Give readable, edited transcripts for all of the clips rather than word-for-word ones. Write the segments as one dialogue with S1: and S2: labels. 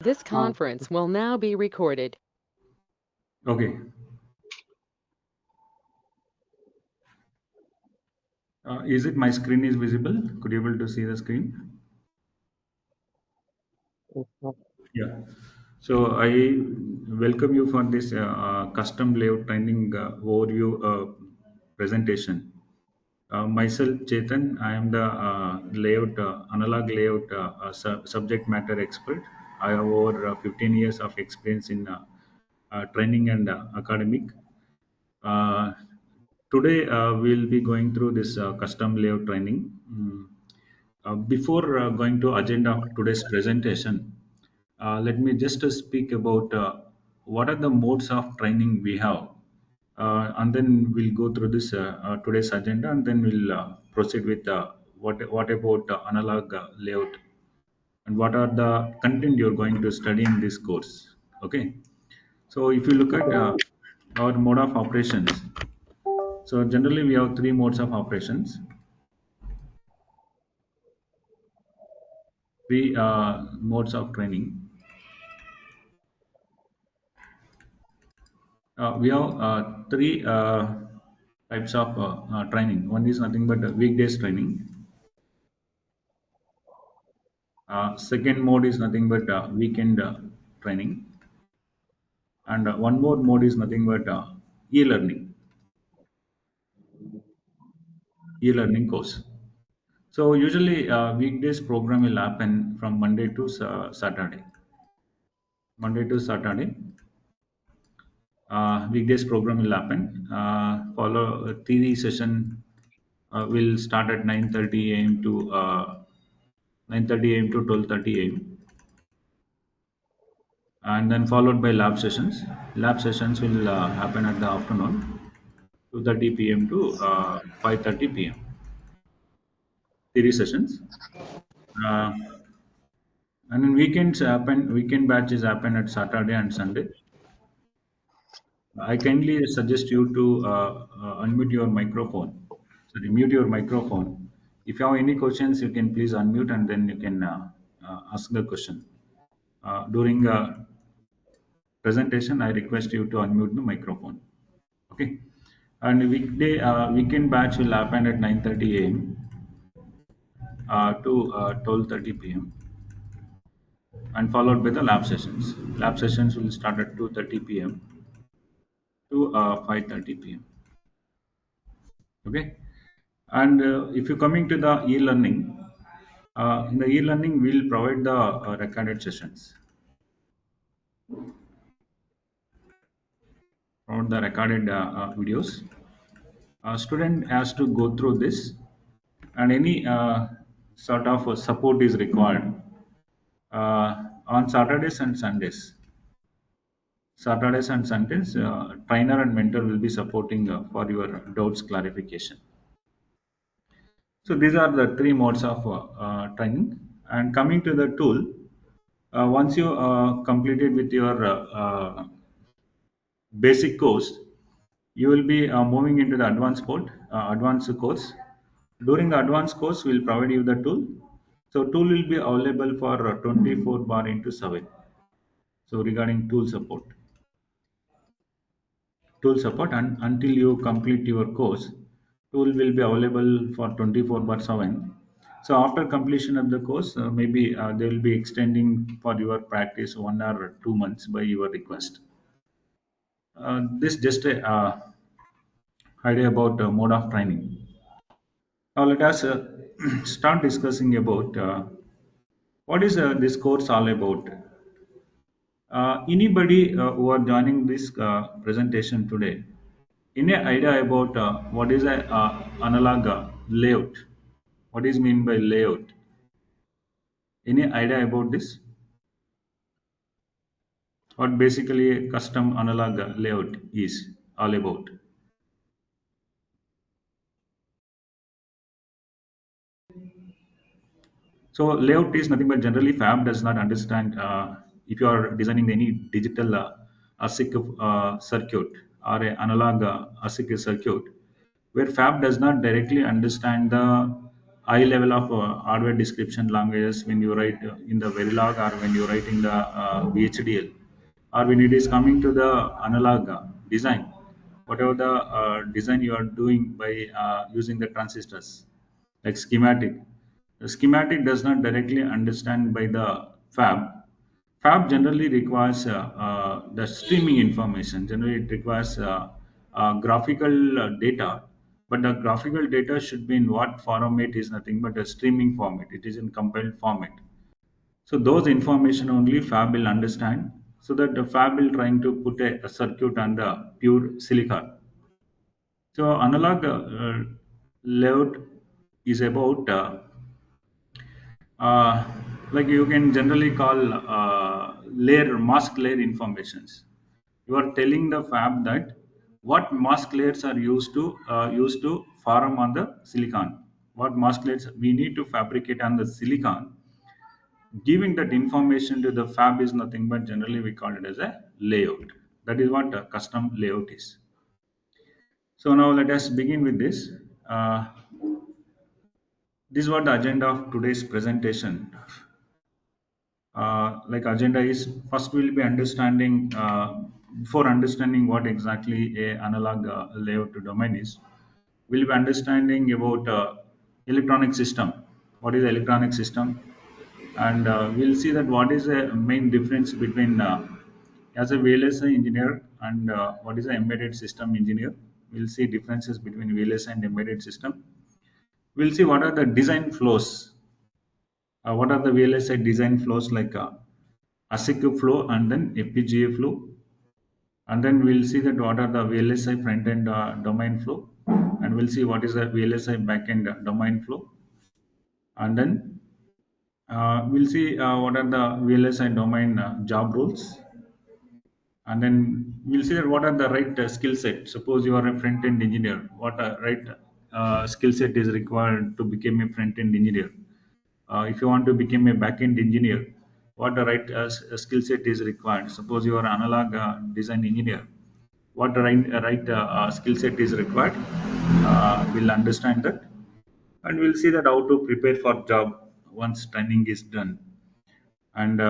S1: This
S2: Uh,
S1: conference will now be recorded.
S3: Okay. Is it my screen is visible? Could you able to see the screen? Yeah. So I welcome you for this custom layout training overview presentation. Myself, Chetan, I am the layout analog layout subject matter expert. I have over 15 years of experience in training and academic. Uh, Today we'll be going through this custom layout training. Before going to agenda of today's presentation, let me just speak about what are the modes of training we have, and then we'll go through this today's agenda, and then we'll proceed with what about analog layout and what are the content you're going to study in this course. Okay, so if you look at our mode of operations, so generally we have three modes of operations, three modes of training. We have three types of training. One is nothing but weekdays training. Second mode is nothing but weekend training, and one more mode is nothing but e-learning, e-learning course. So usually weekdays program will happen from Monday to Saturday. Monday to Saturday, weekdays program will happen. Follow a theory session will start at 9:30 a.m. to 9:30 a.m. to 12:30 a.m. and then followed by lab sessions. Lab sessions will happen at the afternoon, 2:30 p.m. to 5:30 p.m. Theory sessions. Uh, and then weekends happen. Weekend batches happen at Saturday and Sunday. I kindly suggest you to unmute your microphone. Sorry, mute your microphone. If you have any questions, you can please unmute and then you can ask the question. During presentation, I request you to unmute the microphone. Okay. And weekend batch will happen at 9:30 a.m. To 12:30 p.m. and followed by the lab sessions. Lab sessions will start at 2:30 p.m. to 5:30 p.m. Okay. And if you're coming to the e-learning, in the e-learning, we'll provide the recorded sessions, provide the recorded videos. A student has to go through this, and any sort of support is required on Saturdays and Sundays. Saturdays and Sundays, trainer and mentor will be supporting for your doubts clarification. So these are the three modes of training. And coming to the tool, once you completed with your basic course, you will be moving into the advanced course. During the advanced course, we'll provide you the tool. So tool will be available for 24 bar into 7. So regarding tool support, and until you complete your course, tool will be available for 24 bar 7. So after completion of the course, maybe they will be extending for your practice 1 or 2 months by your request. This just a idea about mode of training. Now let us start discussing about what is this course all about. Anybody who are joining this presentation today, any idea about what is a analog layout? What is mean by layout? Any idea about this? What basically a custom analog layout is all about? So layout is nothing but generally fab does not understand if you are designing any digital ASIC circuit or a analog ASIC circuit, where fab does not directly understand the high level of hardware description languages when you write in the Verilog or when you write in the VHDL, or when it is coming to the analog design, whatever the design you are doing by using the transistors, like schematic. The schematic does not directly understand by the fab. Fab generally requires the streaming information. Generally, it requires graphical data, but the graphical data should be in what format is nothing but a streaming format. It is in compiled format. So those information only Fab will understand. So that the Fab will trying to put a circuit on the pure silicon. So analog layout is about uh, like you can generally call layer mask layer informations. You are telling the fab that what mask layers are used to form on the silicon, what mask layers we need to fabricate on the silicon. Giving that information to the fab is nothing but generally we call it as a layout. That is what a custom layout is. So now let us begin with this. This is what the agenda of today's presentation. Like agenda is first we'll be understanding before understanding what exactly a analog layout domain is, we'll be understanding about electronic system, what is electronic system, and we'll see that what is the main difference between as a VLSI engineer and what is an embedded system engineer. We'll see differences between VLSI and embedded system. We'll see what are the design flows, what are the VLSI design flows like ASIC flow and then FPGA flow. And then we'll see that what are the VLSI front-end domain flow. And we'll see what is the VLSI back-end domain flow. And then we'll see what are the VLSI domain job roles. And then we'll see that what are the right skill set. Suppose you are a front-end engineer, what right skill set is required to become a front-end engineer. If you want to become a back-end engineer, what the right skill set is required. Suppose you are an analog design engineer, what the right skill set is required. We'll understand that, and we'll see that how to prepare for job once training is done. And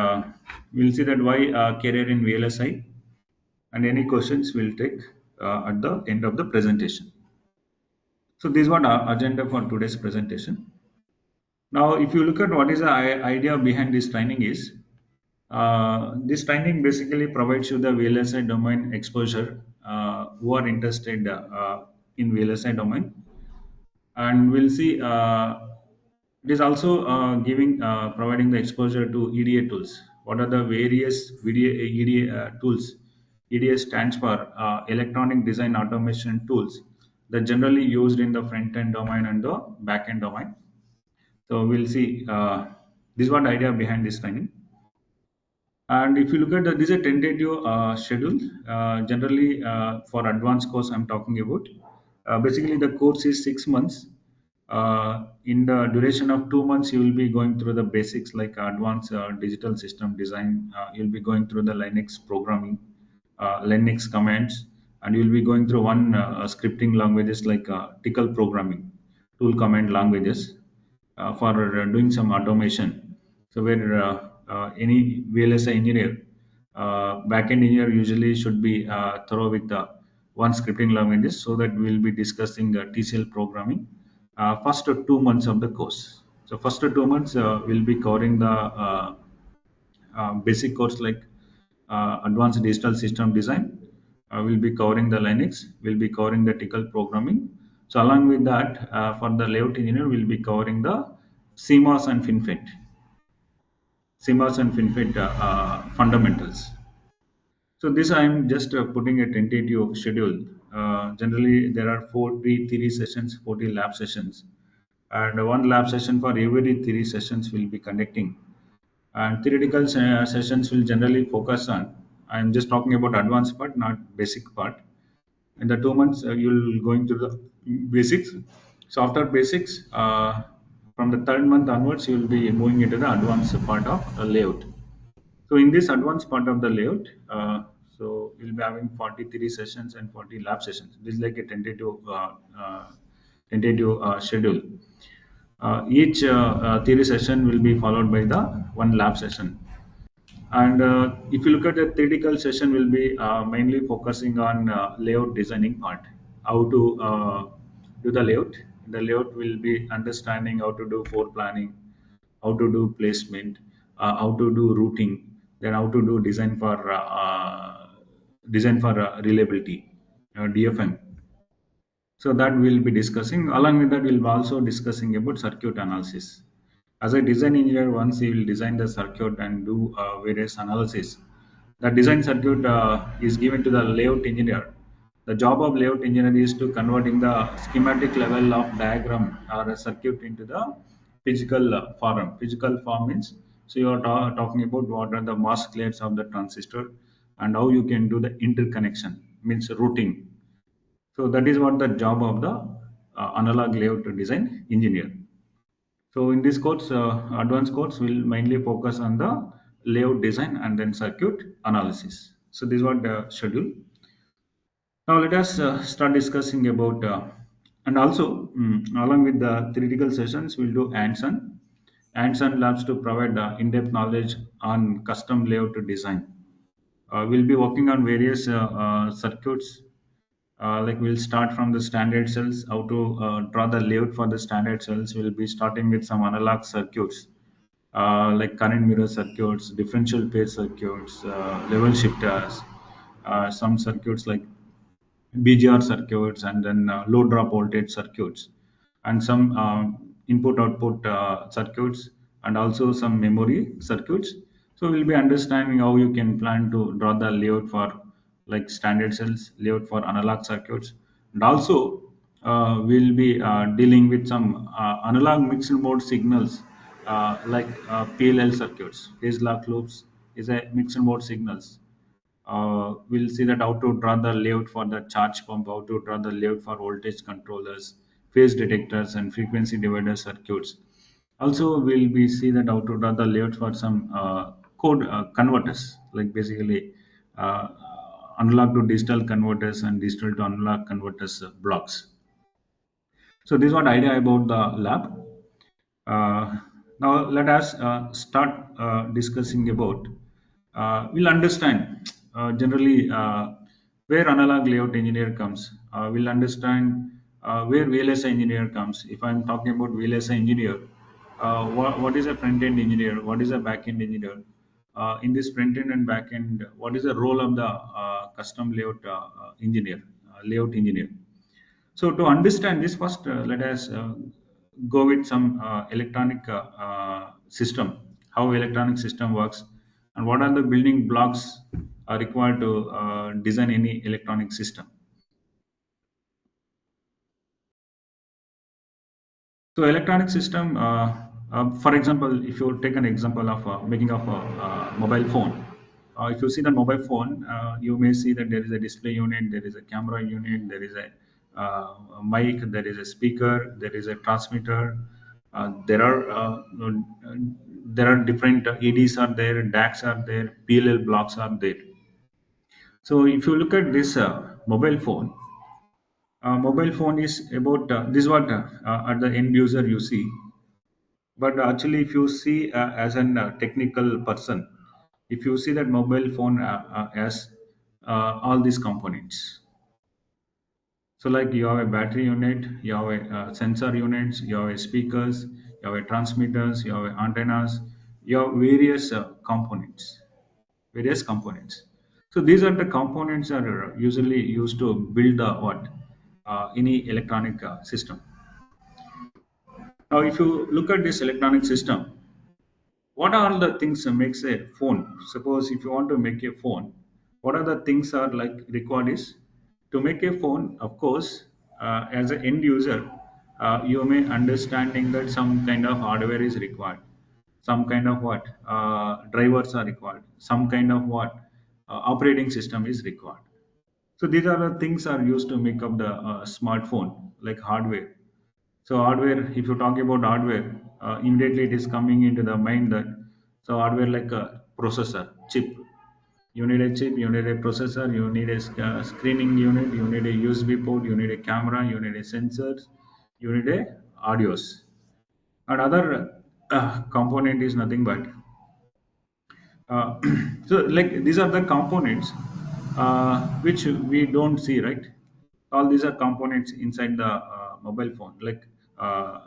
S3: we'll see that why career in VLSI, and any questions we'll take at the end of the presentation. So this is what our agenda for today's presentation. Now, if you look at what is the idea behind this training is, this training basically provides you the VLSI domain exposure who are interested in VLSI domain, and we'll see it is also giving providing the exposure to EDA tools. What are the various EDA tools? EDA stands for electronic design automation tools that generally used in the front end domain and the back end domain. So we'll see this is what idea behind this training. And if you look at this is a tentative schedule. Generally, for advanced course, I'm talking about. Basically, the course is 6 months. In the duration of 2 months, you will be going through the basics like advanced digital system design. You'll be going through the Linux programming, Linux commands, and you'll be going through one scripting languages like TCL programming, tool command languages for doing some automation. So where any VLSI engineer, backend engineer usually should be thorough with the one scripting languages. So that we'll be discussing TCL programming first 2 months of the course. So first 2 months we'll be covering the basic course like advanced digital system design. We'll be covering the Linux. We'll be covering the TCL programming. So along with that, for the layout engineer, we'll be covering the CMOS and FinFET, fundamentals. So this I'm just putting a tentative schedule. Generally, there are 40 theory sessions, 40 lab sessions, and one lab session for every theory sessions will be conducting. And theoretical sessions will generally focus on. I'm just talking about advanced part, not basic part. In the 2 months, you'll going to the basics. So after basics, from the third month onwards, you'll be moving into the advanced part of layout. So in this advanced part of the layout, so we'll be having 43 sessions and 40 lab sessions. This is like a tentative schedule. Each theory session will be followed by the one lab session. And if you look at the theoretical session, will be mainly focusing on layout designing part, how to do the layout. The layout will be understanding how to do floor planning, how to do placement, how to do routing, then how to do design for reliability, DFM. So that we'll be discussing. Along with that, we'll be also discussing about circuit analysis. As a design engineer, once you will design the circuit and do various analysis, the design circuit is given to the layout engineer. The job of layout engineer is to converting the schematic level of diagram or a circuit into the physical form. Physical form means, so you are talking about what are the mask layers of the transistor and how you can do the interconnection, means routing. So that is what the job of the analog layout design engineer. So in this course, advanced course will mainly focus on the layout design and then circuit analysis. So this is what the schedule. Now let us start discussing about, and also along with the theoretical sessions, we'll do hands-on labs to provide in-depth knowledge on custom layout design. We'll be working on various circuits. Like we'll start from the standard cells, how to draw the layout for the standard cells. We'll be starting with some analog circuits, like current mirror circuits, differential phase circuits, level shifters, some circuits like BGR circuits, and then low drop voltage circuits, and some input output circuits, and also some memory circuits. So we'll be understanding how you can plan to draw the layout for like standard cells, layout for analog circuits, and also we'll be dealing with some analog mixed mode signals, like PLL circuits. Phase lock loops is a mixed mode signals. We'll see that how to draw the layout for the charge pump, how to draw the layout for voltage controllers, phase detectors, and frequency divider circuits. Also, we'll be see that how to draw the layout for some code converters, like basically uh, analog to digital converters and digital to analog converters blocks. So this is what idea about the lab. Uh, Now let us start discussing about. We'll understand generally where analog layout engineer comes. We'll understand where VLSI engineer comes. If I'm talking about VLSI engineer, what is a front end engineer? What is a back end engineer? In this front end and back end, what is the role of the custom layout engineer, layout engineer? So to understand this, first let us go with some electronic system, how electronic system works, and what are the building blocks are required to design any electronic system. So electronic system, for example, if you take an example of making of a mobile phone, if you see the mobile phone, you may see that there is a display unit, there is a camera unit, there is a mic, there is a speaker, there is a transmitter. There are there are different EDs are there, DACs are there, PLL blocks are there. So if you look at this mobile phone is about this is what at the end user you see. But actually, if you see as an technical person, if you see that mobile phone has all these components. So like you have a battery unit, you have a sensor units, you have a speakers, you have a transmitters, you have a antennas, you have various components. So these are the components that are usually used to build the what any electronic system. Now, if you look at this electronic system, what are the things that makes a phone? Suppose if you want to make a phone, what are the things are like required is to make a phone. Of course, as an end user, you may understanding that some kind of hardware is required, some kind of what drivers are required, some kind of what operating system is required. So these are the things are used to make up the smartphone, like hardware. So hardware, if you talk about hardware, immediately it is coming into the mind that so hardware like a processor, chip. You need a chip, you need a processor, you need a screening unit, you need a USB port, you need a camera, you need a sensors, you need a audios. Another component is nothing but uh, so like these are the components which we don't see, right? All these are components inside the mobile phone, like uh,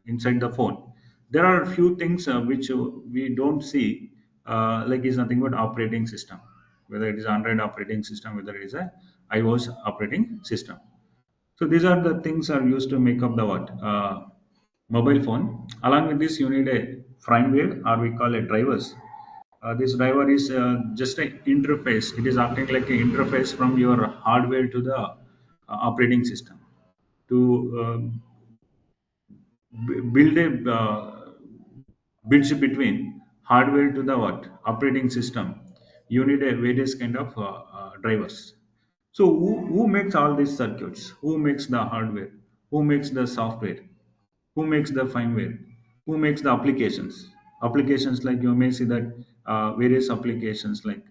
S3: inside the phone. There are a few things which we don't see, like is nothing but operating system, whether it is Android operating system, whether it is a iOS operating system. So these are the things are used to make up the what mobile phone. Along with this, you need a firmware, or we call it drivers. This driver is just an interface. It is acting like an interface from your hardware to the operating system to build a bridge between hardware to the what operating system. You need a various kind of drivers. So who makes all these circuits? Who makes the hardware? Who makes the software? Who makes the firmware? Who makes the applications? Applications like you may see that various applications like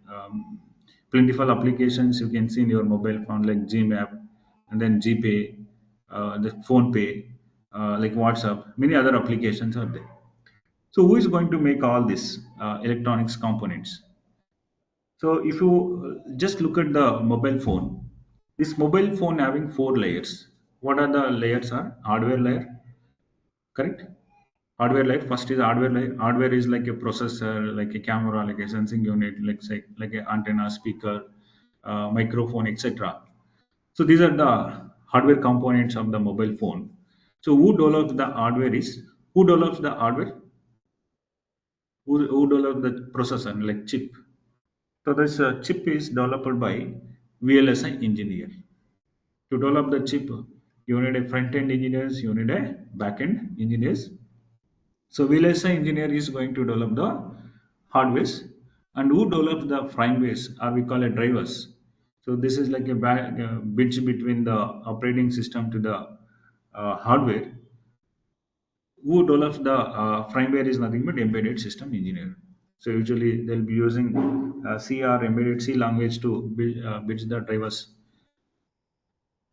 S3: plentiful applications you can see in your mobile phone like Gmap and then GPay, the phone pay, like WhatsApp. Many other applications are there. So who is going to make all these electronics components? So if you just look at the mobile phone, this mobile phone having four layers. What are the layers? Are hardware layer, correct? Hardware layer. First is hardware layer. Hardware is like a processor, like a camera, like a sensing unit, like say like an antenna, speaker, microphone, etc. So these are the hardware components of the mobile phone. So who develops the hardware is who develops the hardware? Who develops the processor like chip? So this chip is developed by VLSI engineer. To develop the chip, you need a front end engineers, you need a back end engineers. So VLSI engineer is going to develop the hardwares, and who develops the firmwares, or we call it drivers. So this is like a bridge between the operating system to the hardware. Who develops the firmware is nothing but embedded system engineer. So usually they'll be using C or embedded C language to build the drivers.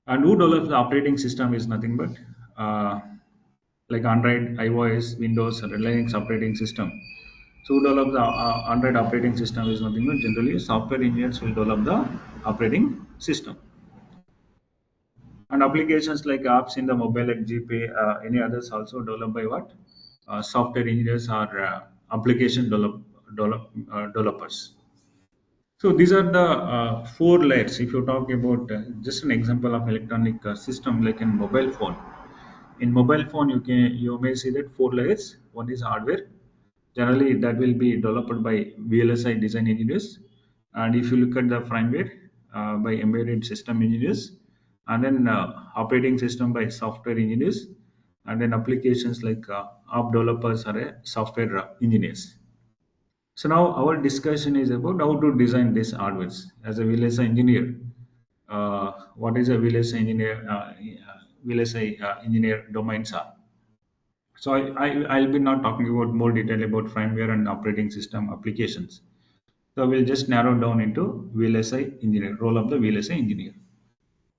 S3: And who develops the operating system is nothing but like Android, iOS, Windows, and Linux operating system. So who develops the Android operating system is nothing but generally software engineers will develop the operating system. And applications like apps in the mobile like GPay, any others also developed by what? Software engineers or developers. So these are the four layers. If you talk about just an example of electronic system like in mobile phone. In mobile phone, you may see that four layers. One is hardware. Generally, that will be developed by VLSI design engineers. And if you look at the firmware by embedded system engineers, and then operating system by software engineers, and then applications like app developers or software engineers. So now our discussion is about how to design these hardwares. As a VLSI engineer, what is a VLSI engineer? VLSI engineer domains are. So I'll be not talking about more detail about firmware and operating system applications. So we'll just narrow down into VLSI engineer, role of the VLSI engineer.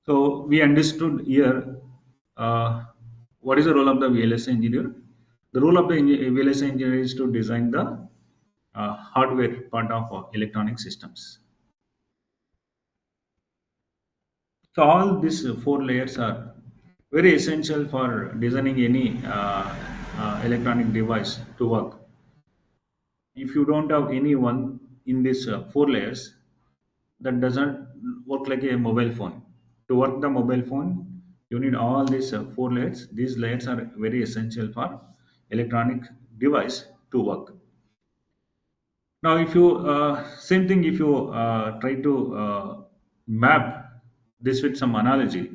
S3: So we understood here what is the role of the VLSI engineer. The role of the VLSI engineer is to design the hardware part of electronic systems. So all these four layers are very essential for designing any electronic device to work. If you don't have any one in these four layers, that doesn't work like a mobile phone. To work the mobile phone, you need all these four layers. These layers are very essential for electronic device to work. Now, if you same thing, if you try to map this with some analogy,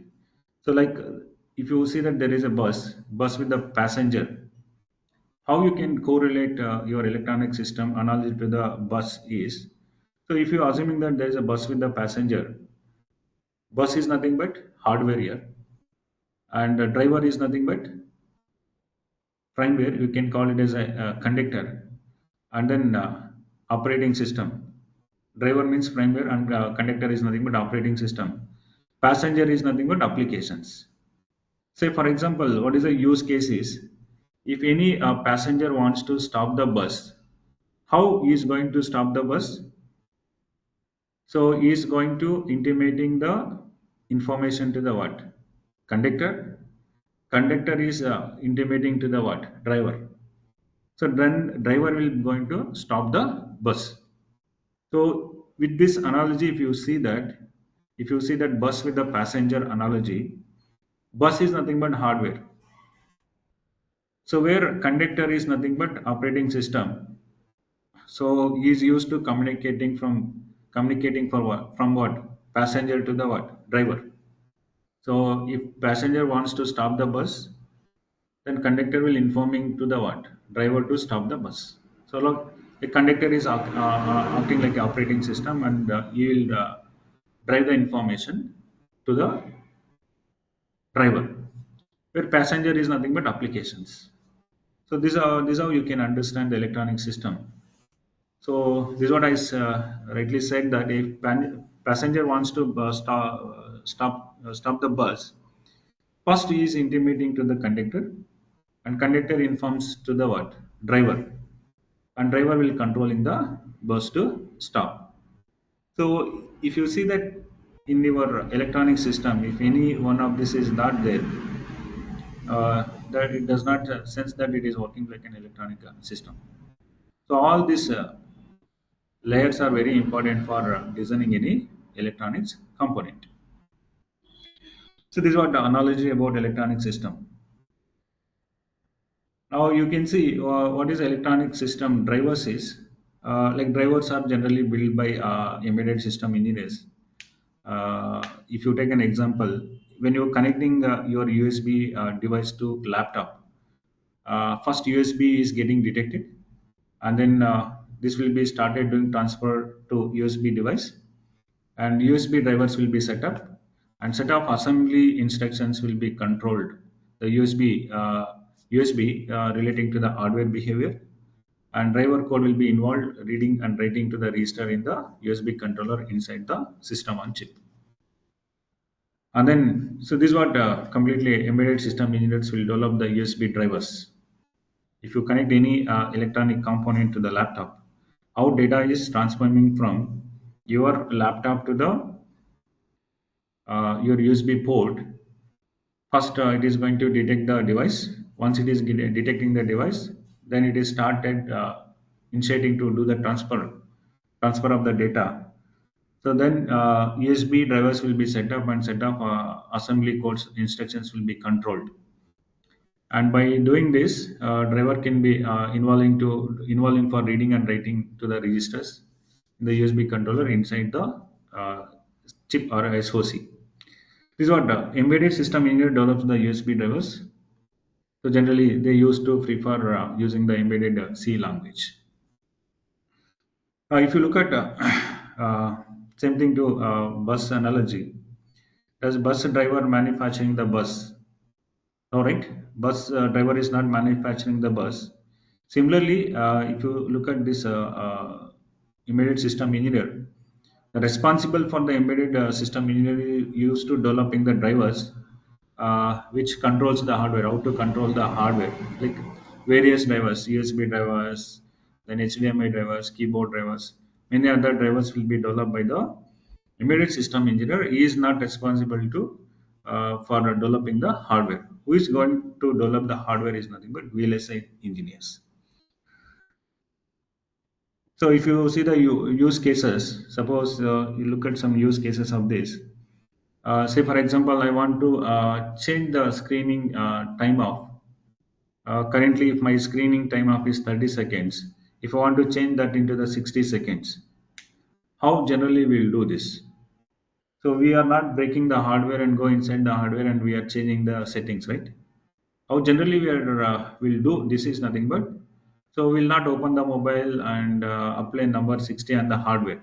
S3: so like if you see that there is a bus with a passenger, how you can correlate your electronic system analogy to the bus is. So if you are assuming that there is a bus with the passenger, bus is nothing but hardware here, and the driver is nothing but firmware. You can call it as a conductor, and then operating system. Driver means firmware, and conductor is nothing but operating system. Passenger is nothing but applications. Say, for example, what is the use case is? If any passenger wants to stop the bus, how he is going to stop the bus? So he is going to intimating the information to the what? Conductor. Conductor is intimating to the what? Driver. So then driver will going to stop the bus. So with this analogy, if you see that bus with the passenger analogy, bus is nothing but hardware. So where conductor is nothing but operating system. So he is used to communicating for what? From what? Passenger to the what? Driver. So if passenger wants to stop the bus, then conductor will informing to the what? Driver to stop the bus. So look, the conductor is acting like an operating system, and he will drive the information to the driver, where passenger is nothing but applications. So this is how you can understand the electronic system. So this is what I rightly said, that if passenger wants to stop the bus, first he is intimating to the conductor, and conductor informs to the what? Driver, and driver will controlling the bus to stop. So if you see that in your electronic system, if any one of this is not there, that it does not sense that it is working like an electronic system. So all these layers are very important for designing any electronics component. So this is what the analogy about electronic system. Now you can see what is electronic system drivers is. Like drivers are generally built by embedded system engineers. If you take an example, when you're connecting your USB device to laptop, first USB is getting detected, and then this will be started doing transfer to USB device, and USB drivers will be set up, and set of assembly instructions will be controlled. The USB relating to the hardware behavior, and driver code will be involved reading and writing to the register in the USB controller inside the system on chip. And then, so this is what completely embedded system engineers will develop the USB drivers. If you connect any electronic component to the laptop, how data is transforming from your laptop to the your USB port. First, it is going to detect the device. Once it is detecting the device, then it is started initiating to do the transfer of the data. So then USB drivers will be set up, and set up assembly codes instructions will be controlled. And by doing this, driver can be involving for reading and writing to the registers in the USB controller inside the uh, chip or SoC. This is what embedded system engineer develops the USB drivers. So generally, they used to prefer using the embedded C language. If you look at uh, same thing to bus analogy, does bus driver manufacturing the bus? No, right? Bus driver is not manufacturing the bus. Similarly, if you look at this embedded system engineer, the responsible for the embedded system engineer used to developing the drivers, which controls the hardware, how to control the hardware, like various drivers, USB drivers, then HDMI drivers, keyboard drivers, many other drivers will be developed by the embedded system engineer. He is not responsible to for developing the hardware. Who is going to develop the hardware is nothing but VLSI engineers. So if you see the use cases, suppose you look at some use cases of this. Say for example, I want to change the screening time off. Currently, if my screening time off is 30 seconds, if I want to change that into the 60 seconds, how generally we will do this? So we are not breaking the hardware and go inside the hardware and we are changing the settings, right? How generally we are will do this is nothing but, so we'll not open the mobile and apply number 60 on the hardware.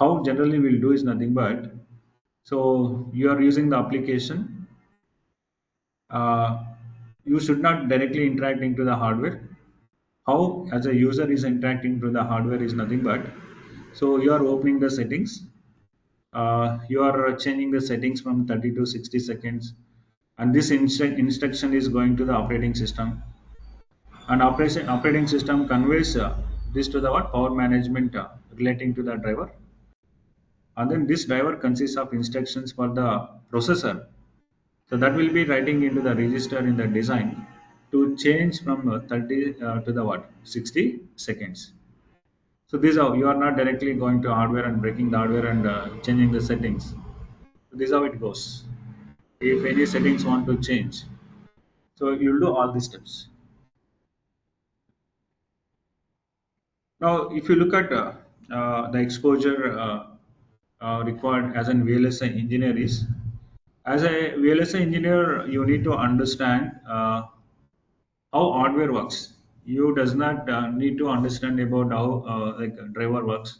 S3: How generally we'll do is nothing but, so you are using the application, uh, you should not directly interact into the hardware. How as a user is interacting to the hardware is nothing but, so you are opening the settings, you are changing the settings from 30 to 60 seconds, and this instruction is going to the operating system, and operating system conveys this to the what power management relating to the driver, and then this driver consists of instructions for the processor. So that will be writing into the register in the design to change from 30 to the what 60 seconds. So this is how you are not directly going to hardware and breaking the hardware and changing the settings. So this is how it goes. If any settings want to change, so you'll do all these steps. Now, if you look at the exposure required as an VLSI engineer is, as a VLSI engineer, you need to understand how hardware works. You does not need to understand about how like a driver works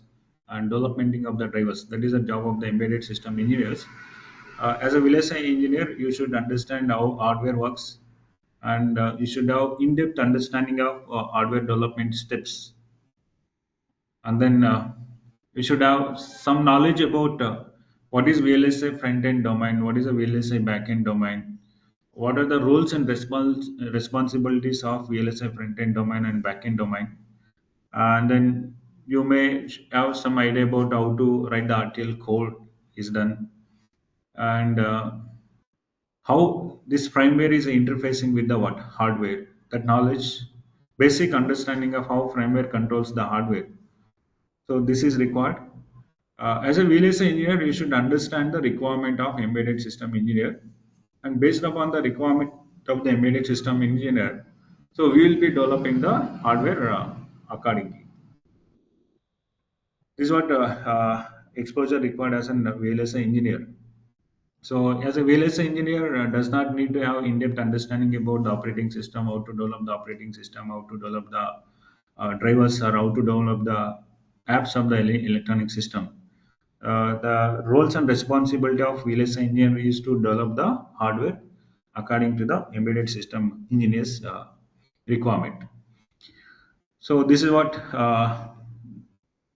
S3: and developmenting of the drivers. That is the job of the embedded system engineers. As a VLSI engineer, you should understand how hardware works, and you should have in-depth understanding of hardware development steps, and then we should have some knowledge about what is VLSI front-end domain, what is a VLSI back-end domain, what are the roles and responsibilities of VLSI front-end domain and back-end domain, and then you may have some idea about how to write the RTL code is done, and how this firmware is interfacing with the what hardware. That knowledge, basic understanding of how firmware controls the hardware, so this is required. As a VLSI engineer, you should understand the requirement of embedded system engineer, and based upon the requirement of the embedded system engineer, so we will be developing the hardware accordingly. This is what exposure required as a VLSI engineer. So, as a VLSI engineer, does not need to have in-depth understanding about the operating system, how to develop the operating system, how to develop the drivers, or how to develop the apps of the electronic system. The roles and responsibility of VLSI engineer is to develop the hardware according to the embedded system engineer's requirement. So this is what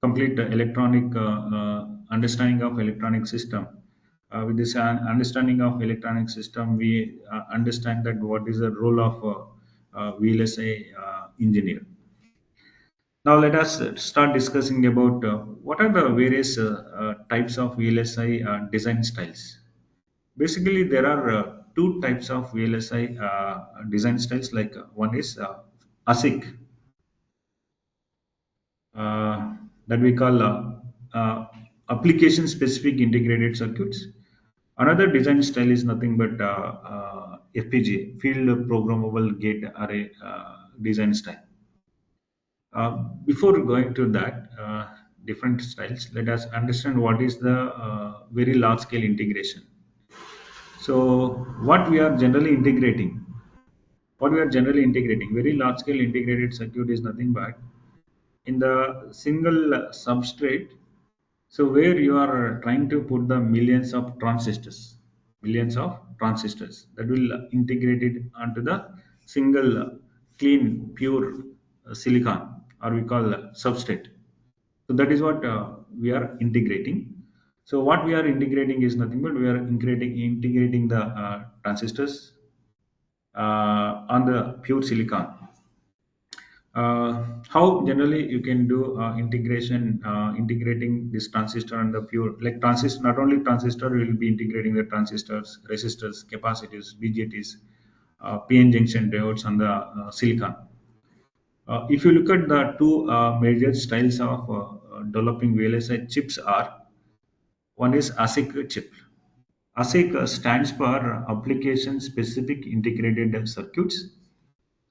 S3: complete electronic understanding of electronic system. With this understanding of electronic system, we understand that what is the role of VLSI engineer. Now let us start discussing about what are the various types of VLSI design styles. Basically, there are two types of VLSI design styles. Like one is ASIC, that we call application specific integrated circuits. Another design style is nothing but FPGA, field programmable gate array design style. Before going to that different styles, let us understand what is the very large scale integration. So, what we are generally integrating, very large scale integrated circuit is nothing but in the single substrate. So, where you are trying to put the millions of transistors that will integrate it onto the single clean, pure silicon, or we call substrate. So that is what we are integrating. So what we are integrating is nothing but we are integrating the transistors on the pure silicon. How generally you can do integrating this transistor and the pure, like transistor, not only transistor, we will be integrating the transistors, resistors, capacitors, BJTs, PN junction diodes on the silicon. If you look at the two major styles of developing VLSI chips are, one is ASIC chip. ASIC stands for application specific integrated circuits.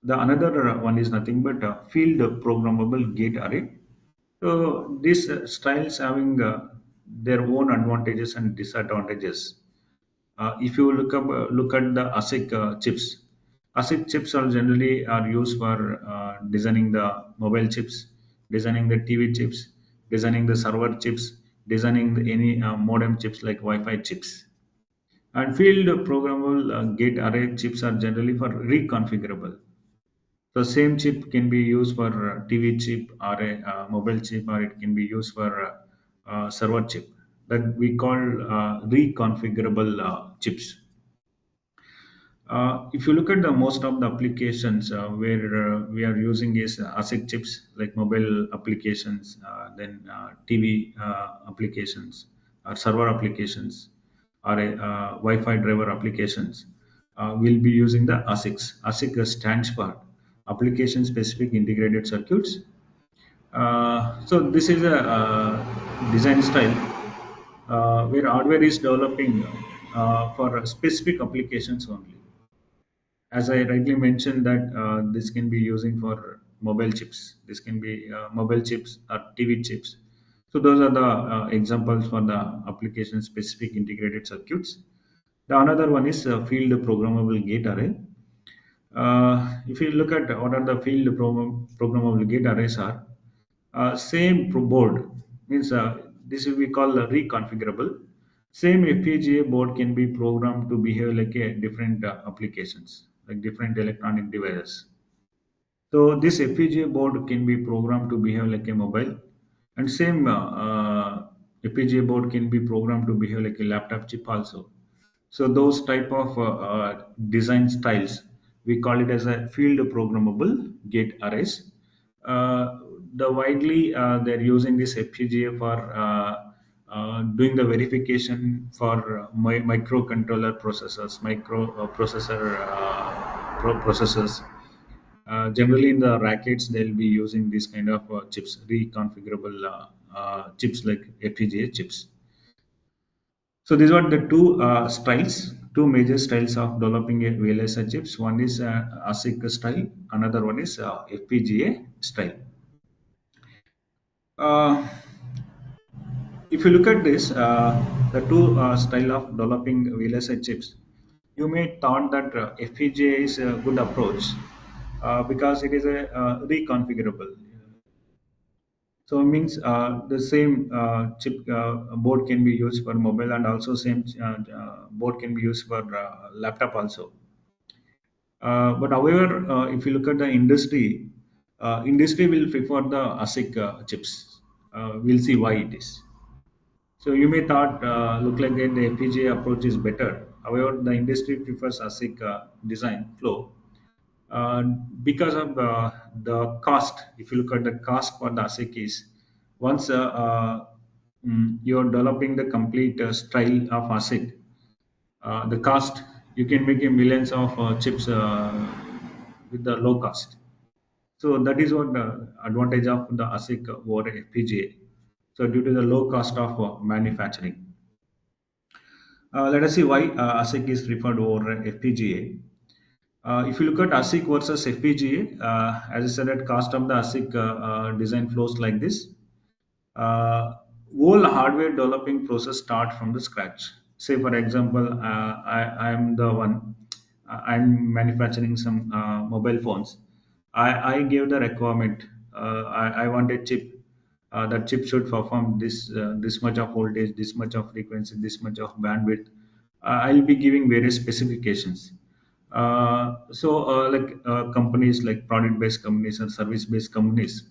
S3: The another one is nothing but field programmable gate array. So these styles having their own advantages and disadvantages. If you look at the ASIC chips are generally are used for designing the mobile chips, designing the TV chips, designing the server chips, designing any modem chips like Wi-Fi chips. And field programmable gate array chips are generally for reconfigurable. So same chip can be used for TV chip or a mobile chip, or it can be used for server chip that we call reconfigurable chips. If you look at the most of the applications where we are using is ASIC chips, like mobile applications, then TV applications, or server applications, or Wi-Fi driver applications, we'll be using the ASICs. ASIC stands for Application Specific Integrated Circuits. So this is a design style where hardware is developing for specific applications only. As I rightly mentioned that this can be using for mobile chips. This can be mobile chips or TV chips. So those are the examples for the application specific integrated circuits. The another one is field programmable gate array. If you look at what are the field programmable gate arrays are, same board means this will be called reconfigurable. Same FPGA board can be programmed to behave like a different applications, like different electronic devices. So this FPGA board can be programmed to behave like a mobile, and same FPGA board can be programmed to behave like a laptop chip also. So those type of design styles, we call it as a field programmable gate arrays. Uh, the widely they're using this FPGA for doing the verification for microcontroller processors, micro processor processors. Generally, in the rackets, they'll be using this kind of chips, reconfigurable chips like FPGA chips. So these are the two styles, two major styles of developing a VLSI chips. One is ASIC style, another one is FPGA style. Uh, if you look at this, the two style of developing VLSI chips, you may thought that FPGA is a good approach because it is a reconfigurable. So it means the same chip board can be used for mobile, and also same board can be used for laptop also. But however, if you look at the industry, industry will prefer the ASIC chips. We'll see why it is. So you may thought look like that the FPGA approach is better. However, the industry prefers ASIC design flow uh, because of the cost. If you look at the cost for the ASIC is once you're developing the complete style of ASIC, the cost you can make a millions of chips with the low cost. So that is what the advantage of the ASIC over FPGA. So due to the low cost of manufacturing. Let us see why ASIC is preferred over FPGA. If you look at ASIC versus FPGA, as I said, at cost of the ASIC design flows like this. Uh, Whole hardware developing process start from the scratch. Say, for example, I am the one, I'm manufacturing some mobile phones. I gave the requirement. I want a chip. That chip should perform this much of voltage, this much of frequency, this much of bandwidth. I'll be giving various specifications. Like companies like product-based companies and service-based companies,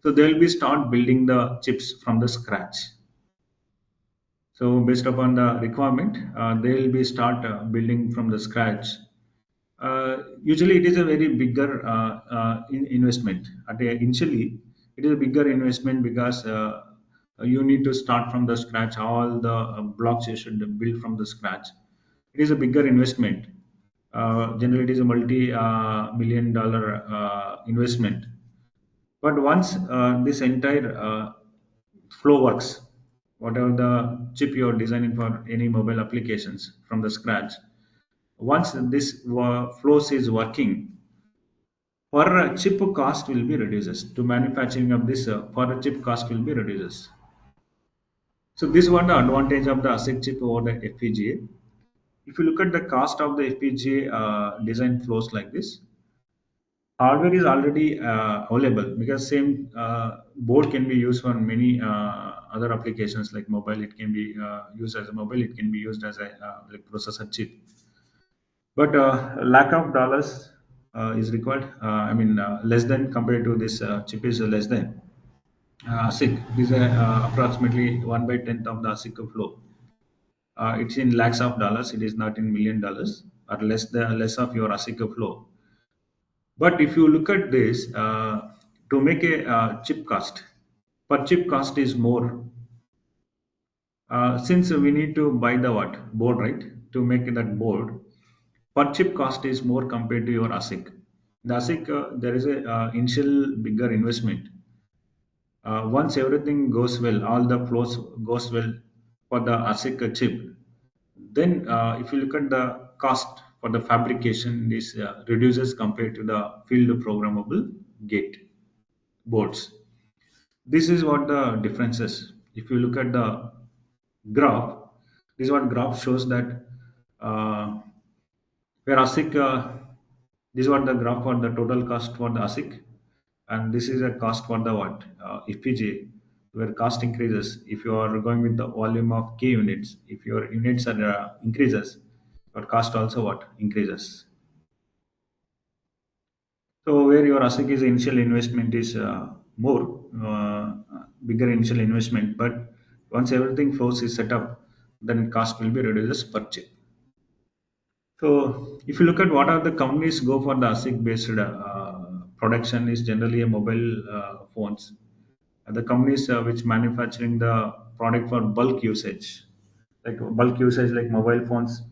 S3: so they'll be start building the chips from the scratch. So based upon the requirement, they'll be start building from the scratch. Usually, it is a very bigger investment. Initially, it is a bigger investment because you need to start from the scratch. All the blocks you should build from the scratch. It is a bigger investment. Generally, it is a multi-million dollar investment. But once this entire flow works, whatever the chip you're designing for any mobile applications from the scratch, once this flows is working, for a chip cost will be reduces to manufacturing of this for a chip cost will be reduces. So this one the advantage of the ASIC chip over the FPGA. If you look at the cost of the FPGA design flows like this, hardware is already available because same board can be used for many other applications like mobile. It can be used as a mobile. It can be used as a like processor chip. But lack of dollars is required. I mean, less than compared to this chip is less than ASIC. It is approximately 1/10 of the ASIC flow. It's in lakhs of dollars. It is not in million dollars. or less of your ASIC flow. But if you look at this, to make a chip cost, per chip cost is more, since we need to buy the what board, right, to make that board. Per chip cost is more compared to your ASIC. The ASIC, there is a initial bigger investment. Once everything goes well, all the flows goes well for the ASIC chip, then if you look at the cost for the fabrication, this reduces compared to the field programmable gate boards. This is what the difference is. If you look at the graph, this is what graph shows that uh, where ASIC, this is what the graph for the total cost for the ASIC, and this is a cost for the what FPGA, where cost increases if you are going with the volume of k units. If your units are increases, your cost also what increases. So where your ASIC is initial investment is more bigger initial investment, but once everything flows is set up, then cost will be reduced per chip. So if you look at what are the companies go for the ASIC based production is generally a mobile phones. The companies which manufacturing the product for bulk usage, like bulk usage like mobile phones,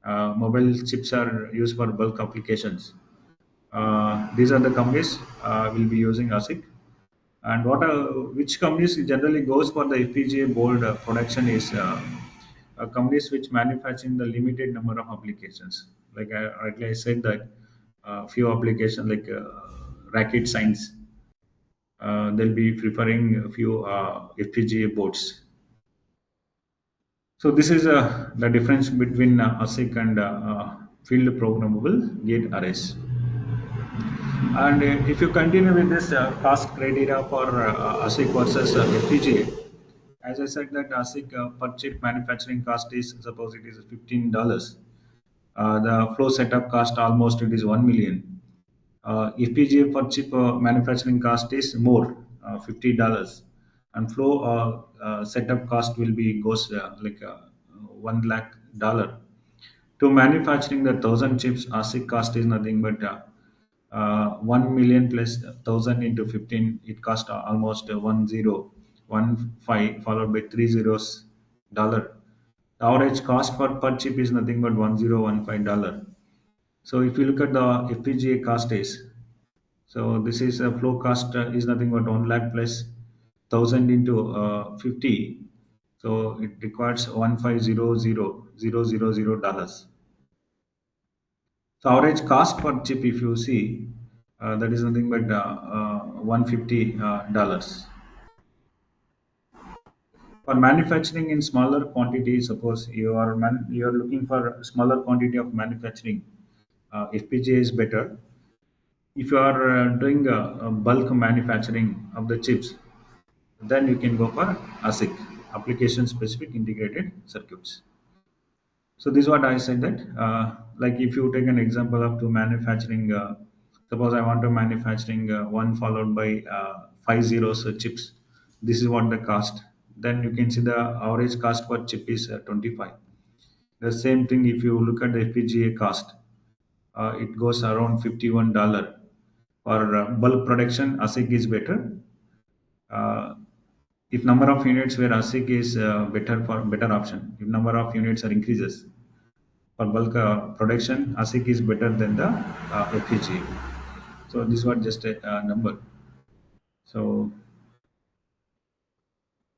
S3: mobile chips are used for bulk applications. These are the companies will be using ASIC. And what are which companies generally goes for the FPGA board production is companies which manufacturing the limited number of applications. Like I said that few applications like racket science, they'll be preferring a few FPGA boards. So this is the difference between ASIC and field programmable gate arrays. And if you continue with this cost criteria for ASIC versus FPGA, as I said that ASIC per chip manufacturing cost is suppose it is $15. The flow setup cost almost it is 1 million. FPGA per chip manufacturing cost is more, $50, and flow setup cost will be goes like 1 lakh dollar. To manufacturing the 1,000 chips, ASIC cost is nothing but 1 million plus 1,000 into 15. It cost almost 1015 followed by three zeros dollar. The average cost for per chip is nothing but $1015. So if you look at the FPGA cost is, so this is a flow cost is nothing but 1 lakh plus 1,000 into 50. So it requires 1500,000 dollars. So average cost per chip, if you see, that is nothing but $150. For manufacturing in smaller quantities, suppose you are looking for smaller quantity of manufacturing, FPGA is better. If you are doing a bulk manufacturing of the chips, then you can go for ASIC, application specific integrated circuits. So this is what I said that like if you take an example of to manufacturing, suppose I want to manufacturing one followed by five zeros chips. This is what the cost. Then you can see the average cost per chip is 25. The same thing if you look at the FPGA cost, it goes around $51. For bulk production, ASIC is better. Uh, if number of units where ASIC is better for better option. If number of units are increases, for bulk production, ASIC is better than the FPGA. So this was just a number. So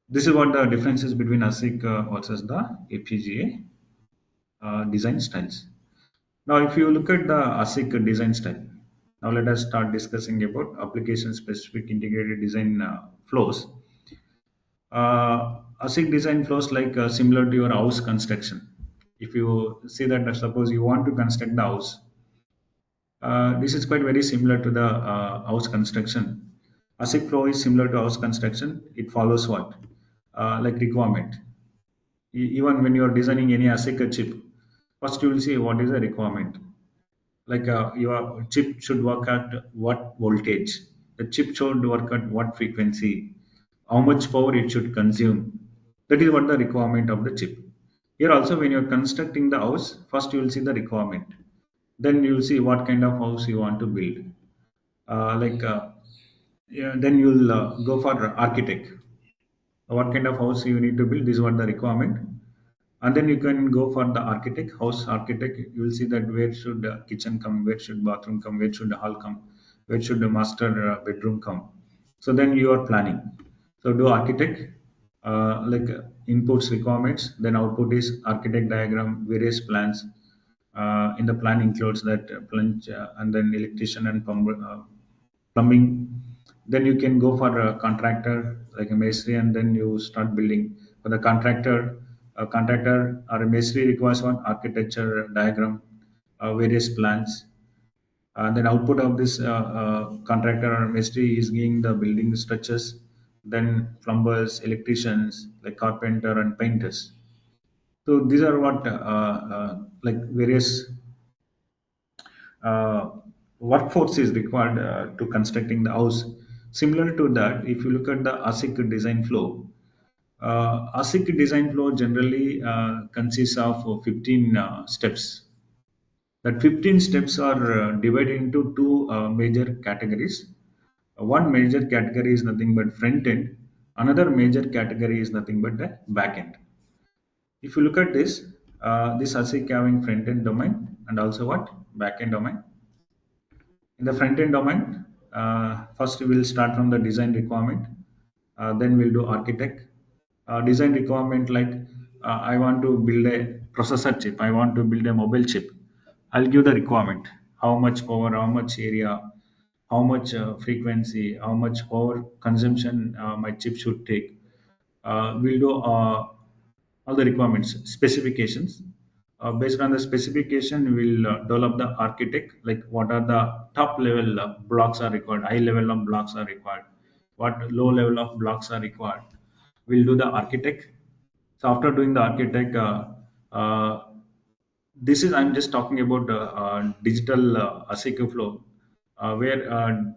S3: this is what the differences between ASIC versus the FPGA design styles. Now, if you look at the ASIC design style, now let us start discussing about application-specific integrated design flows. ASIC design flows like similar to your house construction. If you see that, suppose you want to construct the house, this is quite very similar to the house construction. ASIC flow is similar to house construction. It follows what? Like requirement. Even when you are designing any ASIC chip, first you will see what is the requirement. Like your chip should work at what voltage, the chip should work at what frequency, how much power it should consume. That is what the requirement of the chip. Here also, when you're constructing the house, first you will see the requirement. Then you will see what kind of house you want to build. Like yeah, then you'll go for architect. What kind of house you need to build? This is what the requirement. And then you can go for the architect, house architect. You will see that where should kitchen come, where should bathroom come, where should the hall come, where should the master bedroom come. So then you are planning. So do architect, like inputs requirements, then output is architect diagram, various plans. In the plan includes that plunge and then electrician and plumbing. Then you can go for a contractor like a masonry, and then you start building. For the contractor, a contractor or a masonry requires one architecture diagram, various plans. And then output of this contractor or masonry is giving the building structures. Then plumbers, electricians, like carpenter and painters. So these are what like various uh, workforce is required to constructing the house. Similar to that, if you look at the ASIC design flow, ASIC design flow generally consists of 15 steps. That 15 steps are divided into two major categories. One major category is nothing but front end. Another major category is nothing but the back end. If you look at this ASIC having front end domain and also what back end domain. In the front end domain, first we will start from the design requirement, then we'll do architect. Design requirement like I want to build a processor chip, I want to build a mobile chip. I'll give the requirement, how much power, how much area, how much frequency, how much power consumption my chip should take. We'll do all the requirements, specifications. Based on the specification, we'll develop the architect, like what are the top level blocks are required, high level of blocks are required, what low level of blocks are required. We'll do the architect. So after doing the architect, uh, this is I'm just talking about digital ASIC flow, where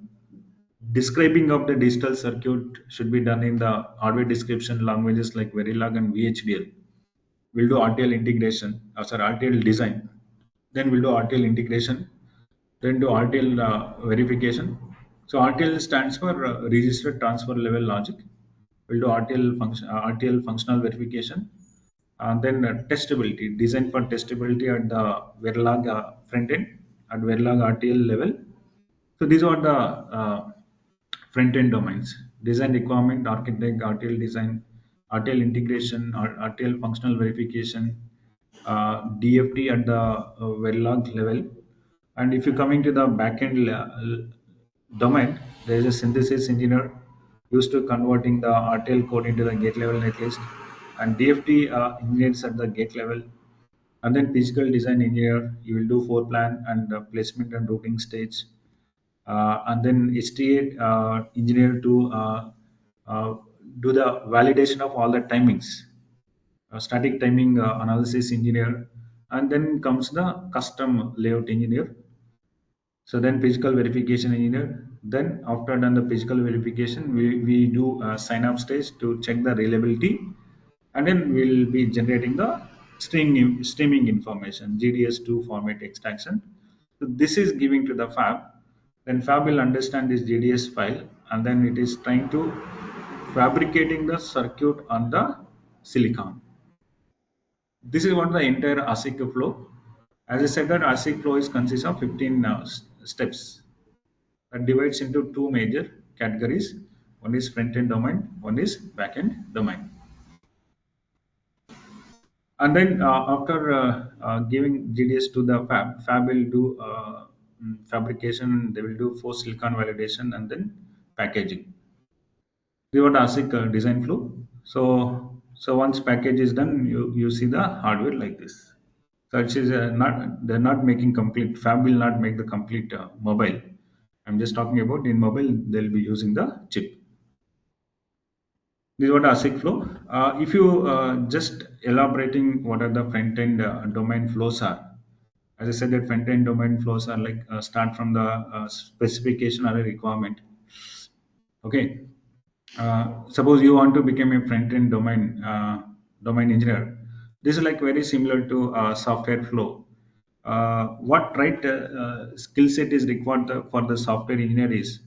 S3: describing of the digital circuit should be done in the hardware description languages like Verilog and VHDL. We'll do RTL integration, sorry, RTL design. Then we'll do RTL integration. Then do RTL verification. So RTL stands for registered transfer level logic. We'll do RTL functional verification, and then testability, design for testability at the Verilog front end at Verilog RTL level. So these are the front end domains: design requirement, architect, RTL design, RTL integration, RTL functional verification, DFT at the Verilog level. And if you're coming to the backend domain, there is a synthesis engineer used to converting the RTL code into the gate level netlist, and DFT engineers at the gate level. And then physical design engineer, you will do floor plan and placement and routing stage. And then HTA engineer to uh, do the validation of all the timings, static timing analysis engineer. And then comes the custom layout engineer. So then physical verification engineer. Then after done the physical verification, we do a sign up stage to check the reliability, and then we'll be generating the streaming information, GDS2 format extraction. So this is giving to the fab. Then fab will understand this GDS file, and then it is trying to fabricating the circuit on the silicon. This is what the entire ASIC flow. As I said, that ASIC flow is consists of 15 steps that divides into two major categories. One is front end domain, one is back end domain. And then after giving GDS to the fab will do fabrication, they will do for silicon validation and then packaging. This is what ASIC design flow. So once package is done, you see the hardware like this. So it is not, they're not making complete. Fab will not make the complete mobile. I'm just talking about in mobile they'll be using the chip. This is what ASIC flow. If you just elaborating what are the front end domain flows are. As I said, that front end domain flows are like start from the specification or a requirement. Okay. Suppose you want to become a front end domain engineer. This is like very similar to software flow. What right skill set is required for the software engineer is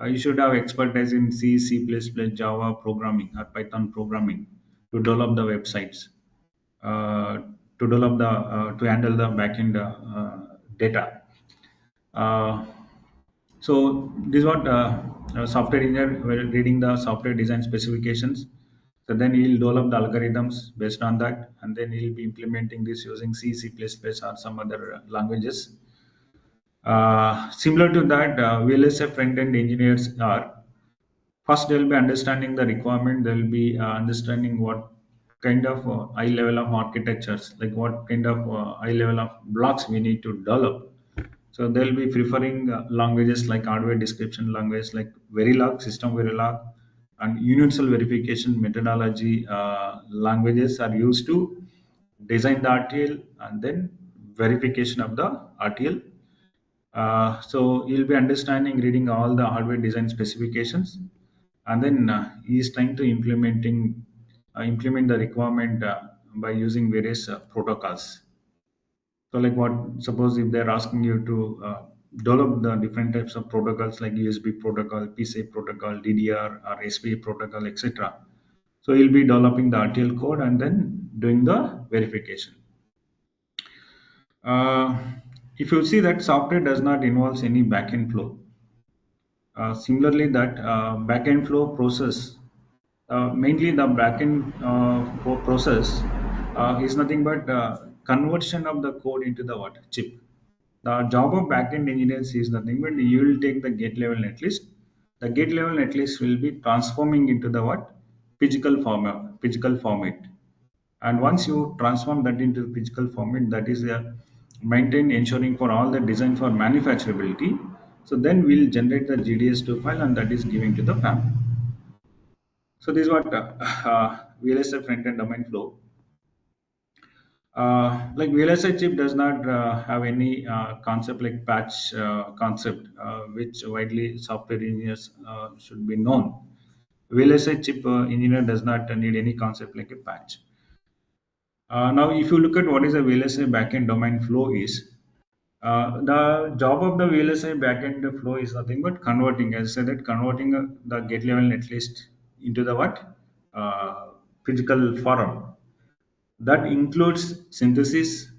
S3: you should have expertise in C, C++, Java programming or Python programming to develop the websites, uh, to handle the backend data. Uh, so this is what a software engineer while reading the software design specifications. So then he'll develop the algorithms based on that, and then he'll be implementing this using C, C++, or some other languages. Similar to that, VLSI front-end engineers are first they'll be understanding the requirement. They'll be understanding what kind of high level of architectures, like what kind of high level of blocks we need to develop. So they'll be preferring languages like hardware description language like Verilog, System Verilog, and universal verification methodology languages are used to design the RTL and then verification of the RTL. So you'll be understanding, reading all the hardware design specifications, and then he is trying to implement the requirement by using various protocols. So, like what suppose if they're asking you to develop the different types of protocols like USB protocol, PCI protocol, DDR or SPA protocol, etc. So you'll be developing the RTL code and then doing the verification. Uh, if you see that software does not involve any backend flow, similarly, that backend flow process, mainly the backend process is nothing but conversion of the code into the what chip. The job of backend engineers is nothing but you will take the gate level netlist. The gate level netlist will be transforming into the what physical format. And once you transform that into physical format, that is maintained ensuring for all the design for manufacturability. So then we'll generate the GDS2 file and that is giving to the family. So this is what VLSI front-end domain flow. Like VLSI chip does not have any concept like patch concept, which widely software engineers should be known. VLSI chip engineer does not need any concept like a patch. Now, if you look at what is a VLSI backend domain flow is, the job of the VLSI backend flow is nothing but converting, as I said, that converting the gate level netlist into the what physical form. That includes synthesis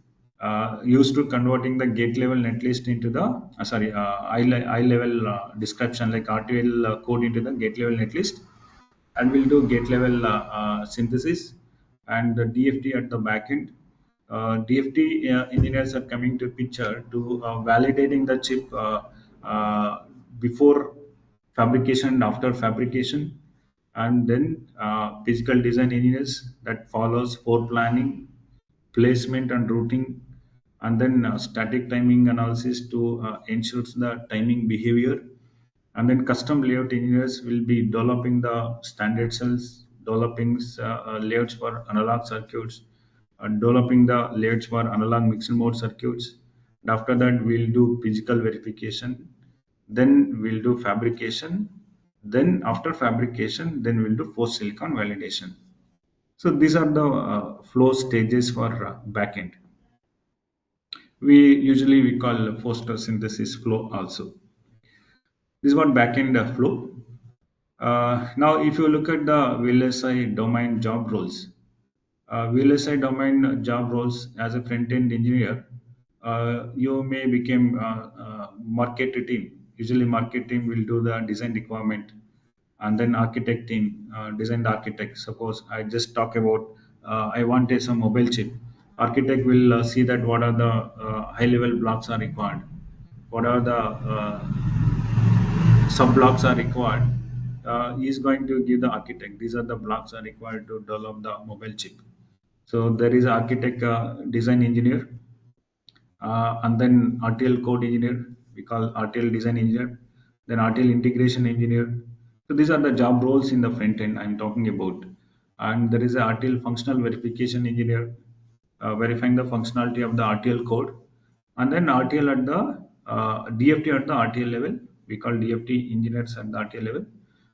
S3: used to converting the gate level netlist into the eye level description like RTL code into the gate level netlist, and we'll do gate level synthesis and the DFT at the back end. DFT engineers are coming to picture to validating the chip before fabrication and after fabrication, and then physical design engineers that follows for planning, placement and routing, and then static timing analysis to ensure the timing behavior, and then custom layout engineers will be developing the standard cells, developing layouts for analog circuits, developing the layouts for analog mixed mode circuits. And after that, we'll do physical verification. Then we'll do fabrication. Then after fabrication, then we'll do post silicon validation. So these are the flow stages for backend. We call photosynthesis flow also. This is what backend flow. Now, if you look at the VLSI domain job roles, VLSI domain job roles as a front-end engineer, you may become market team. Usually, market team will do the design requirement, and then architect team design the architect. Suppose I just talk about I want some mobile chip. Architect will see that what are the high-level blocks are required, what are the sub blocks are required. He is going to give the architect. These are the blocks are required to develop the mobile chip. So there is architect, design engineer, and then RTL code engineer. We call RTL design engineer. Then RTL integration engineer. So these are the job roles in the front end I'm talking about. And there is a RTL functional verification engineer, verifying the functionality of the RTL code, and then RTL at the DFT at the RTL level. We call DFT engineers at the RTL level.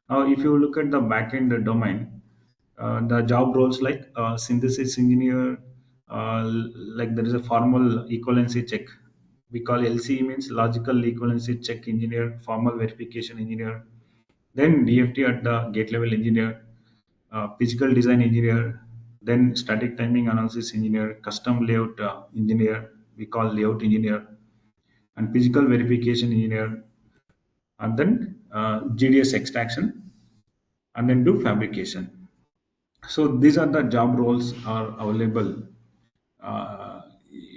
S3: Now, if you look at the backend domain, the job roles like synthesis engineer, like there is a formal equivalency check. We call LCE means logical equivalency check engineer, formal verification engineer, then DFT at the gate level engineer, physical design engineer, then static timing analysis engineer, custom layout engineer, we call layout engineer, and physical verification engineer, and then GDS extraction, and then do fabrication. So these are the job roles are available.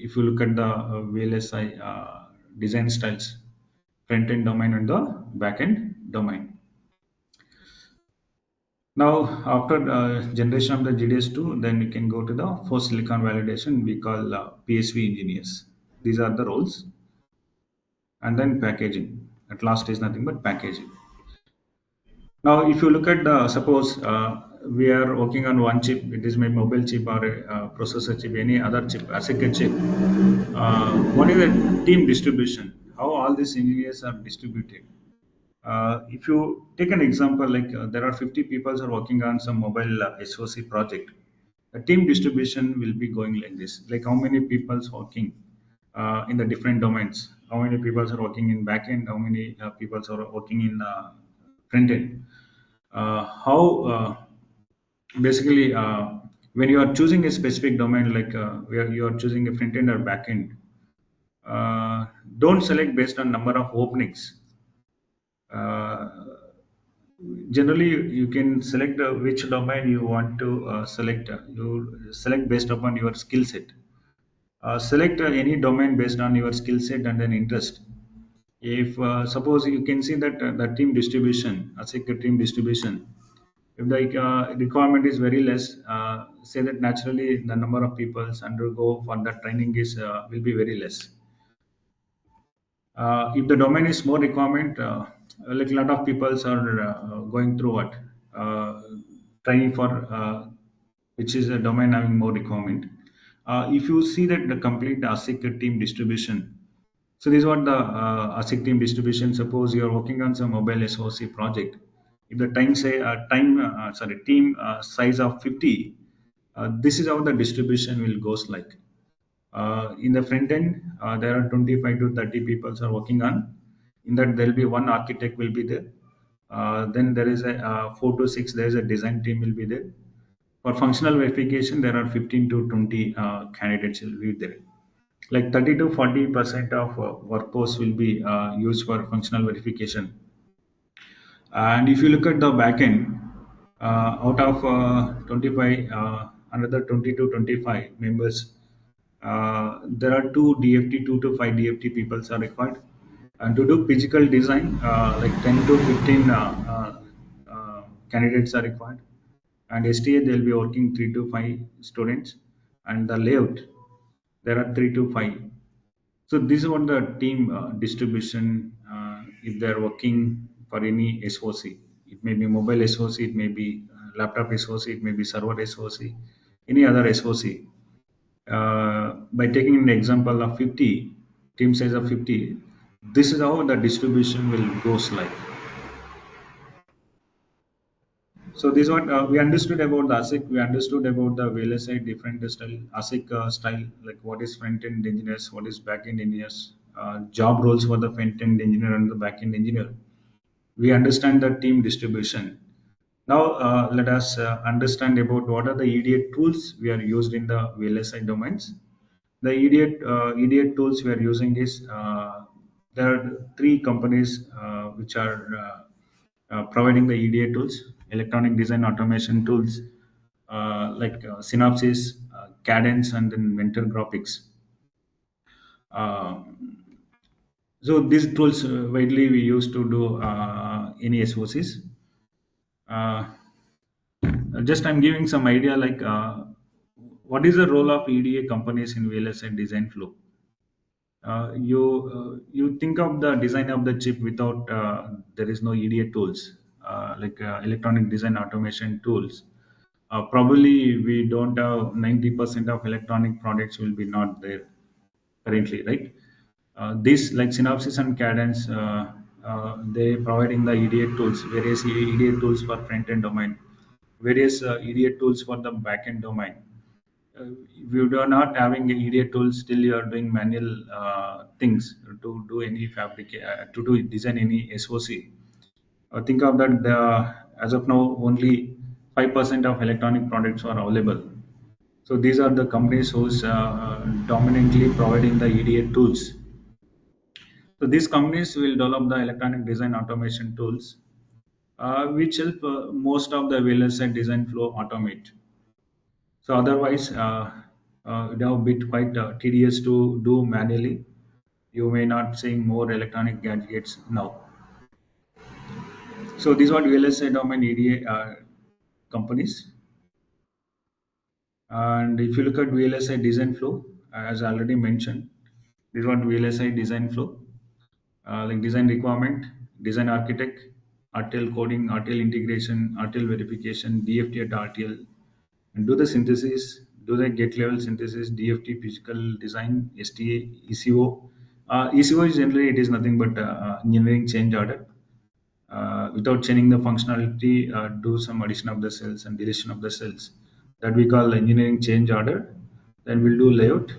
S3: If you look at the VLSI design styles, front end domain and the back end domain. Now, after generation of the GDS2, then you can go to the post silicon validation. We call PSV engineers. These are the roles, and then packaging. At last is nothing but packaging. Now, if you look at the suppose we are working on one chip, it is my mobile chip or a processor chip, any other chip, ASIC chip. What is the team distribution? How all these engineers are distributed? If you take an example, like there are 50 people who are working on some mobile SOC project, the team distribution will be going like this: like how many people are working in the different domains, how many people are working in backend, how many people are working in front end. How basically when you are choosing a specific domain, like where you are choosing a front end or back end, don't select based on number of openings. uh, Generally you can select which domain you want to select. You select based upon your skill set. Select any domain based on your skill set and then interest. If suppose you can see that the team distribution, ASIC team distribution, if the requirement is very less, say that naturally the number of people undergo for the training is will be very less. If the domain is more requirement, like a lot of people are going through what uh, training for, which is a domain having more requirement. If you see that the complete ASIC team distribution, so this is what the ASIC team distribution. Suppose you are working on some mobile SOC project. If the team size of 50, this is how the distribution will goes like. In the front end, there are 25 to 30 people are working on. In that, there will be one architect will be there. Then there is a 4 to 6. There is a design team will be there. For functional verification, there are 15 to 20 candidates will be there. Like 30 to 40% of workforce will be used for functional verification. And if you look at the backend, out of 25, another 20 to 25 members, there are two DFT, 2 to 5 DFT people are required. And to do physical design, like 10 to 15 candidates are required. And STA, they'll be working 3 to 5 students. And the layout, there are 3 to 5. So this is what the team distribution. If they are working for any SOC, it may be mobile SOC, it may be laptop SOC, it may be server SOC, any other SOC. By taking an example of 50, team size of 50, this is how the distribution will goes like. So this is what we understood about the ASIC. We understood about the VLSI different style ASIC style, like what is front end engineers, what is back end engineers, job roles for the front end engineer and the back end engineer. We understand the team distribution. Now let us understand about what are the EDA tools we are used in the VLSI domains. The EDA tools we are using is there are three companies which are providing the EDA tools, electronic design automation tools, like Synopsys, Cadence, and then Mentor Graphics. Uh, so these tools widely we use to do any SOCs. Uh, just I'm giving some idea like what is the role of EDA companies in VLSI design flow. You think of the design of the chip without there is no EDA tools, like electronic design automation tools. Probably we don't have 90% of electronic products will be not there currently, right? This like Synopsys and Cadence, they providing the EDA tools, various EDA tools for front end domain, various EDA tools for the back end domain. If you are not having a EDA tool, still you are doing manual things to do any to do design any SOC. Think of that. As of now, only 5% of electronic products are available. So these are the companies who's dominantly providing the EDA tools. So these companies will develop the electronic design automation tools, which help most of the VLSI design flow automate. So otherwise, it have bit quite tedious to do manually. You may not seeing more electronic gadgets now. So these are VLSI domain EDA companies. And if you look at VLSI design flow, as I already mentioned, this is what VLSI design flow, like design requirement, design architect, RTL coding, RTL integration, RTL verification, DFT at RTL, and do the synthesis, do the gate level synthesis, DFT, physical design, STA, ECO. ECO is generally it is nothing but engineering change order. Without changing the functionality, do some addition of the cells and deletion of the cells. That we call engineering change order. Then we'll do layout,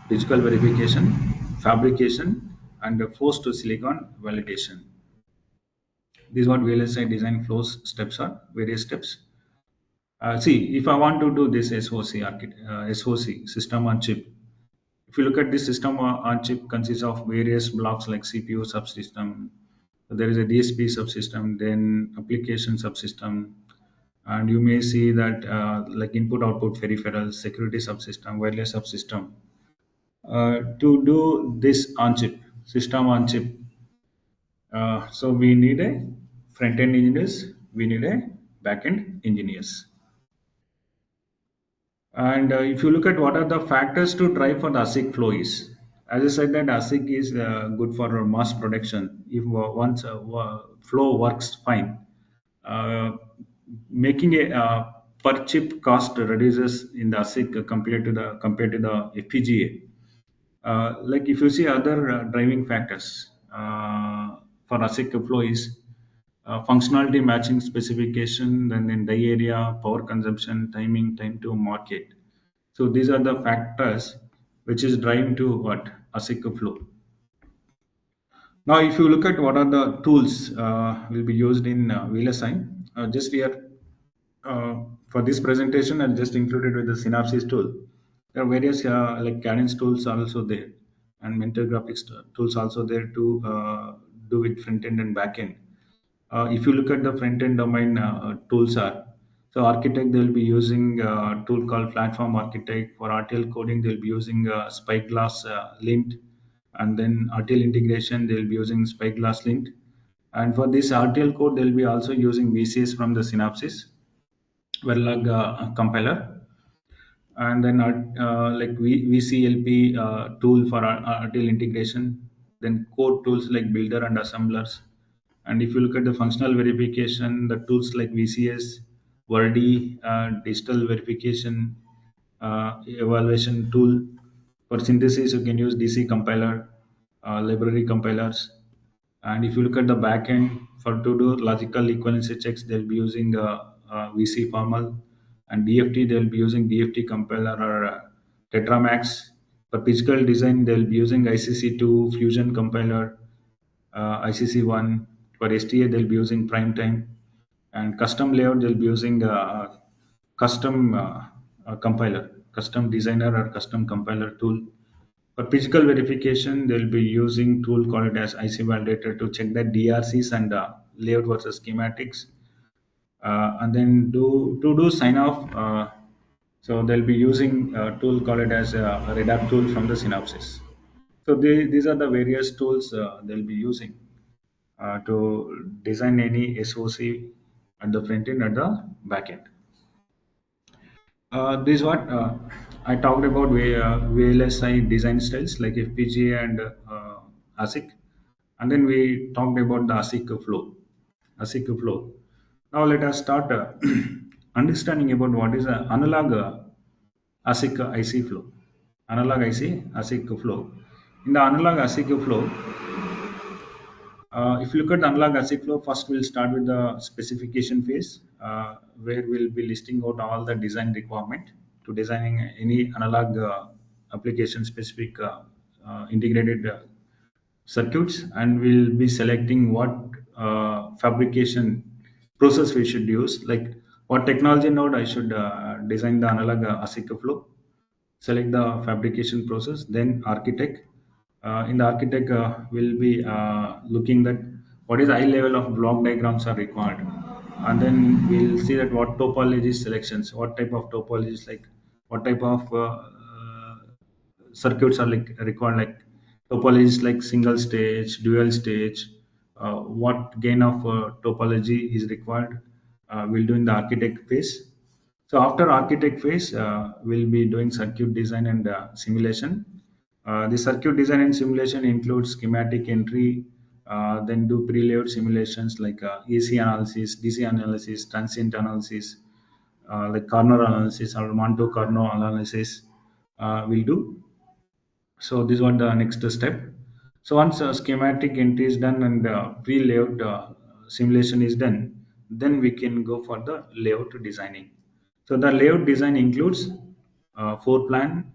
S3: physical verification, fabrication, and force to silicon validation. This is what VLSI design flows steps are, various steps. See, if I want to do this SOC system on chip, if you look at this system on chip consists of various blocks like CPU subsystem, there is a DSP subsystem, then application subsystem, and you may see that like input output peripherals, security subsystem, wireless subsystem. To do this on chip, system on chip, so we need a front end engineers, we need a back end engineers. And if you look at what are the factors to drive for the ASIC flow is, as I said that ASIC is good for mass production. If once flow works fine, uh, making a per chip cost reduces in the ASIC compared to the FPGA. Like if you see other driving factors for ASIC flow is functionality matching specification, then die area, power consumption, timing, time to market. So these are the factors which is driving to what ASIC flow. Now, if you look at what are the tools will be used in VLSI, just here for this presentation, I just included with the Synopsys tool. There are various like Cadence tools are also there, and mental graphics tools also there to do with front end and back end. If you look at the front end domain tools are, so architect they'll be using a tool called platform architect. For RTL coding they'll be using spyglass lint, and then RTL integration they'll be using spyglass lint, and for this RTL code they'll be also using VCS from the Synopsys Verlag compiler, and then like VCLP tool for RTL integration, then code tools like builder and assemblers. And if you look at the functional verification, the tools like VCS, Verdi, digital verification, evaluation tool. For synthesis, you can use DC compiler, library compilers. And if you look at the backend for to do logical equivalency checks, they'll be using VC formal, and DFT they'll be using DFT compiler or Tetramax. For physical design, they'll be using ICC2 Fusion compiler, ICC1. For STA, they'll be using Primetime, and custom layout they'll be using custom compiler, custom designer or custom compiler tool. For physical verification, they'll be using tool called as IC validator to check the DRCs and layout versus schematics, and then to do sign off. So they'll be using a tool called as a Redapt tool from the Synopsys. So these are the various tools they'll be using to design any SOC at the front end at the back end. This is what I talked about VLSI design styles like FPGA and ASIC, and then we talked about the ASIC flow. ASIC flow. Now let us start understanding about what is an analog ASIC IC flow. Analog IC ASIC flow. In the analog ASIC flow, if you look at the analog ASIC flow, first we'll start with the specification phase, where we'll be listing out all the design requirement. to designing any analog application specific integrated circuits, and we'll be selecting what fabrication process we should use, like what technology node I should design the analog ASIC flow, select the fabrication process, then architect. In the architect, we'll be looking that what is high level of block diagrams are required, and then we'll see that what topology selections, what type of topologies, like what type of circuits are like required, like topologies like single stage, dual stage, what gain of topology is required. We'll do in the architect phase. So after architect phase, we'll be doing circuit design and simulation. The circuit design and simulation includes schematic entry, then do pre-layout simulations like AC analysis, DC analysis, transient analysis, like corner analysis or Monte Carlo analysis. We'll do. So this was the next step. So once schematic entry is done and pre-layout simulation is done, then we can go for the layout designing. So the layout design includes floor plan,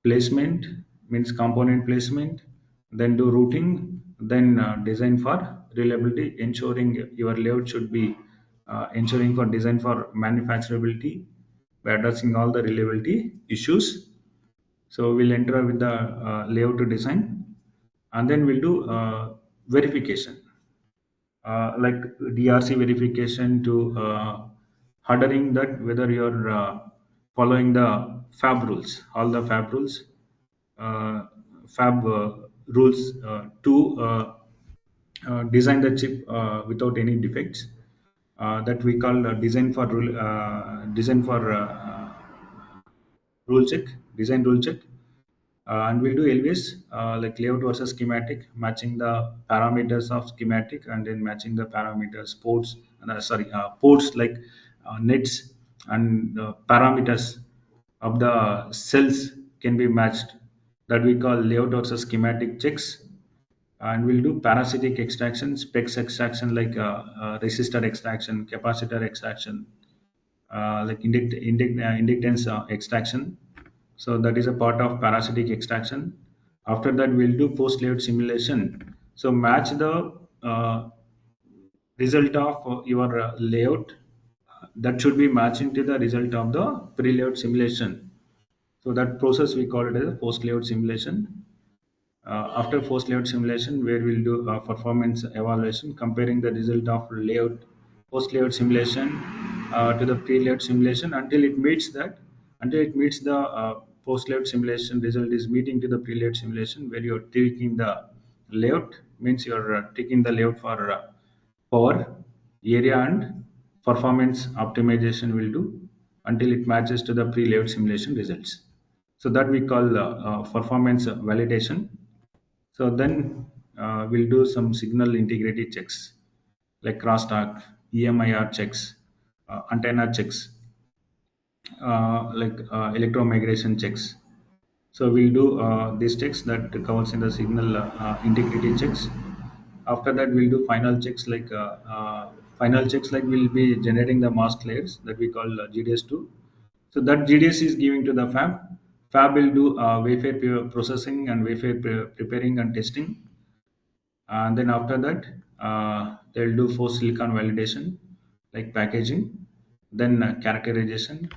S3: placement, means component placement, then do routing, then design for reliability, ensuring your layout should be ensuring for design for manufacturability by addressing all the reliability issues. So we'll enter with the layout to design, and then we'll do verification, like DRC verification to ordering that whether you're following the fab rules, all the fab rules, uh, fab rules to design the chip without any defects. That we call design for rule check, design rule check. And we'll do LVS, like layout versus schematic, matching the parameters of schematic and then matching the parameters, ports, ports like nets and parameters of the cells can be matched. That we call layout versus schematic checks. And we'll do parasitic extraction, specs extraction like resistor extraction, capacitor extraction, like inductance extraction. So that is a part of parasitic extraction. After that, we'll do post layout simulation. So match the result of your layout that should be matching to the result of the pre layout simulation. So that process we call it as a post layout simulation. After post layout simulation, where we'll do performance evaluation, comparing the result of layout post layout simulation to the pre layout simulation until it meets the post layout simulation result is meeting to the pre layout simulation, where you're tweaking the layout, means you're taking the layout for power, area, and performance optimization will do until it matches to the pre layout simulation results. So that we call performance validation. So then we'll do some signal integrity checks like crosstalk, EMIR checks, antenna checks, like electromigration checks. So we'll do these checks that covers in the signal integrity checks. After that, we'll do final checks like we'll be generating the mask layers that we call GDS2. So that GDS is giving to the fab. Fab will do wafer processing and wafer preparing and testing, and then after that they'll do for silicon validation like packaging, then characterization,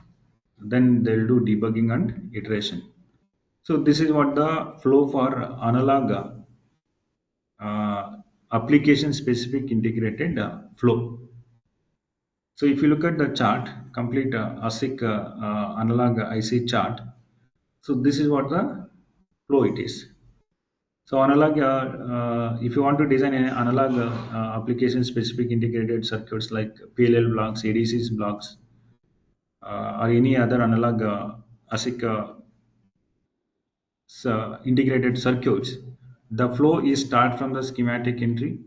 S3: then they'll do debugging and iteration. So this is what the flow for analog application specific integrated flow. So if you look at the chart, complete ASIC analog IC chart, so this is what the flow it is. So analog, if you want to design an analog application specific integrated circuits like PLL blocks, ADCs blocks, or any other analog ASIC integrated circuits, the flow is start from the schematic entry.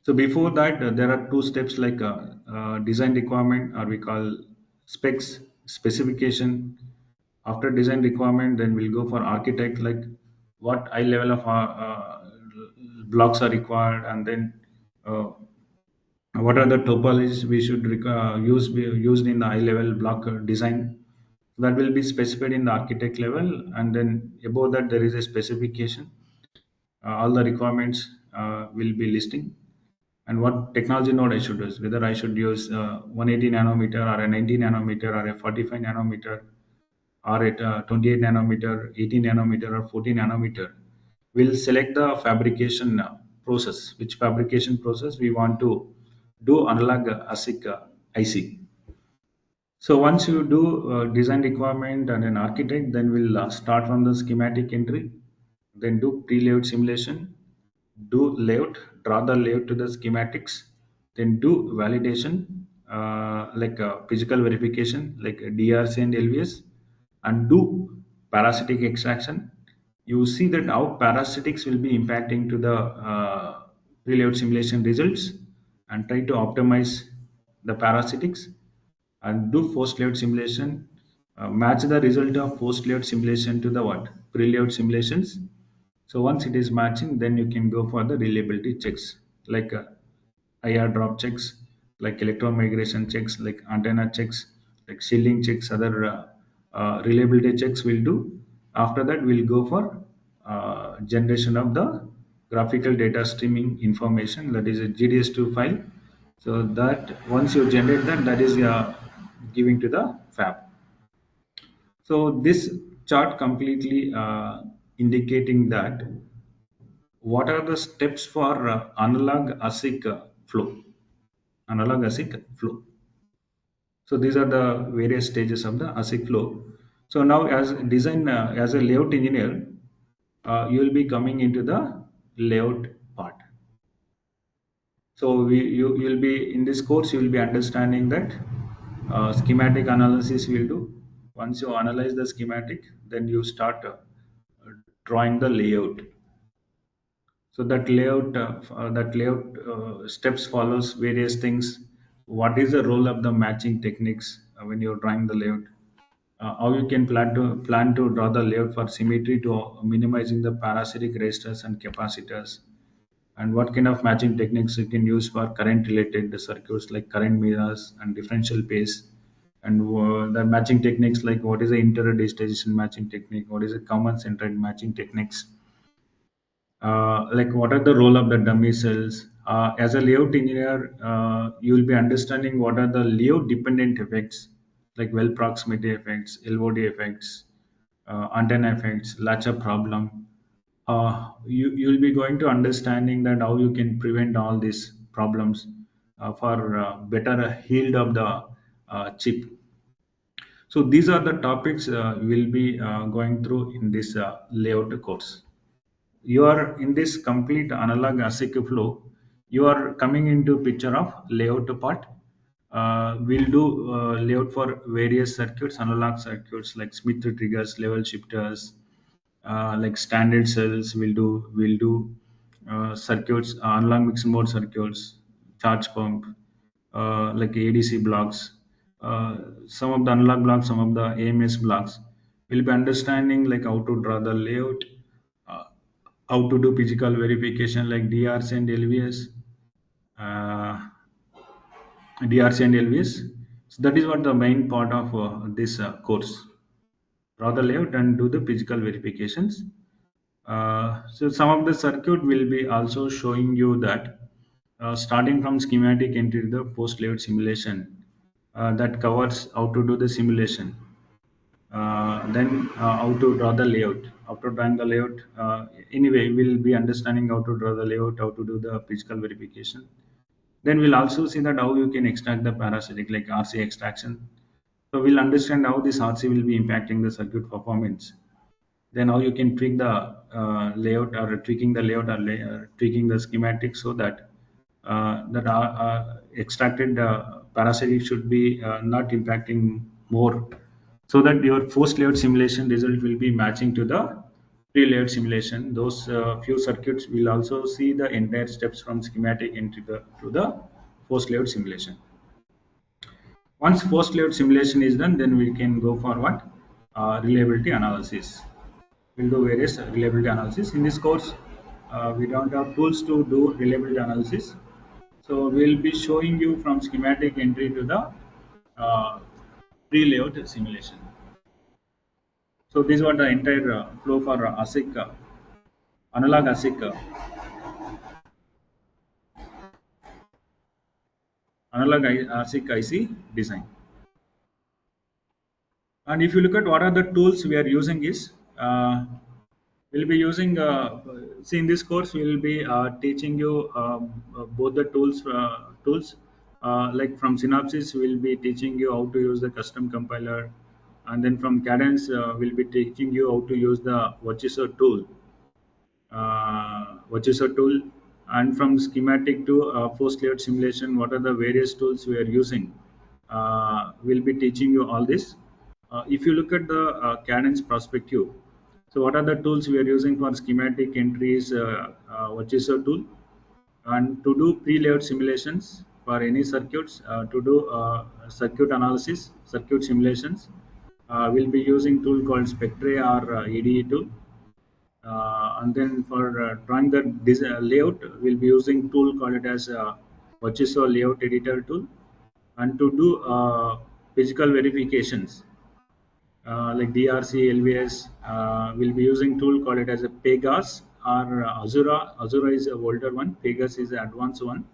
S3: So before that, there are two steps like design requirement, or we call specs specification. After design requirement, then we'll go for architect, like what high level of blocks are required, and then uh, what are the topologies we should used in the high level block design. that will be specified in the architect level, and then above that there is a specification. All the requirements will be listing, and what technology node I should use, whether I should use 180 nanometer or a 90 nanometer or a 45 nanometer or at 28 nanometer, 18 nanometer, or 14 nanometer. We'll select the fabrication process, which fabrication process we want to do analog ASIC IC. So once you do design requirement and an architect, then we'll start from the schematic entry, then do pre-layout simulation, do layout, draw the layout to the schematics, then do validation, like physical verification, like DRC and LVS, and do parasitic extraction. You see that how parasitics will be impacting to the pre-layout simulation results, and try to optimize the parasitics and do post layout simulation, match the result of post layout simulation to the what pre-layout simulations. So once it is matching, then you can go for the reliability checks, like IR drop checks, like electron migration checks, like antenna checks, like shielding checks, other reliability checks we'll do. After that, we'll go for generation of the graphical data streaming information, that is a GDS2 file. So that once you generate that, that is giving to the fab. So this chart completely indicating that what are the steps for analog ASIC flow. Analog ASIC flow. So these are the various stages of the ASIC flow. So now, as design, as a layout engineer, you will be coming into the layout part. So you'll be in this course, you will be understanding that schematic analysis will do. Once you analyze the schematic, then you start drawing the layout. So that layout steps follows various things. What is the role of the matching techniques when you're drawing the layout? How you can plan to draw the layout for symmetry to minimizing the parasitic resistors and capacitors, and what kind of matching techniques you can use for current related circuits like current mirrors and differential pace, and the matching techniques like what is the inter-digitization matching technique, what is the common centered matching techniques, like what are the role of the dummy cells. As a layout engineer, you will be understanding what are the layout dependent effects like well proximity effects, LOD effects, antenna effects, latch up problem. You'll be going to understanding that how you can prevent all these problems for better yield of the chip. So these are the topics we'll be going through in this layout course. You are in this complete analog ASIC flow. You are coming into picture of layout part. We'll do layout for various circuits, analog circuits like Smith triggers, level shifters, like standard cells. We'll do circuits, analog mixed mode circuits, charge pump, like ADC blocks, some of the analog blocks, some of the AMS blocks. We'll be understanding like how to draw the layout, uh, how to do physical verification like DRC and LVS, uh, DRC and LVS. So that is what the main part of this course. Draw the layout and do the physical verifications. So some of the circuit will be also showing you that starting from schematic into the post layout simulation, that covers how to do the simulation, then how to draw the layout. After drawing the layout, anyway, we'll be understanding how to draw the layout, how to do the physical verification. Then we'll also see that how you can extract the parasitic like RC extraction. So we'll understand how this RC will be impacting the circuit performance. Then how you can tweak the layout, or tweaking the layout, or tweaking the schematic, so that extracted parasitic should be not impacting more, so that your post layout simulation result will be matching to the pre layout simulation. Those few circuits will also see the entire steps from schematic into the to the post layout simulation. Once post layout simulation is done, then we can go for what reliability analysis. We'll do various reliability analysis. In this course, we don't have tools to do reliability analysis. So we'll be showing you from schematic entry to the uh, pre-layout simulation. So this was the entire flow for ASIC, analog ASIC, ASIC IC design. And if you look at what are the tools we are using is, we'll be using, see in this course, we'll be teaching you both the tools like from Synopsys, we'll be teaching you how to use the custom compiler. And then from Cadence, we'll be teaching you how to use the Virtuoso tool, Virtuoso tool. And from schematic to post layout simulation, what are the various tools we are using. We'll be teaching you all this. If you look at the Cadence perspective, so what are the tools we are using for schematic entries, Virtuoso tool, and to do pre-layout simulations for any circuits, to do circuit analysis, circuit simulations, we'll be using tool called Spectre or ADE tool. And then for drawing the layout, we'll be using tool called it as Virtuoso layout editor tool. And to do physical verifications like DRC, LVS, we'll be using tool called it as a Pegas or Azura. Azura is a older one. Pegas is the advanced one.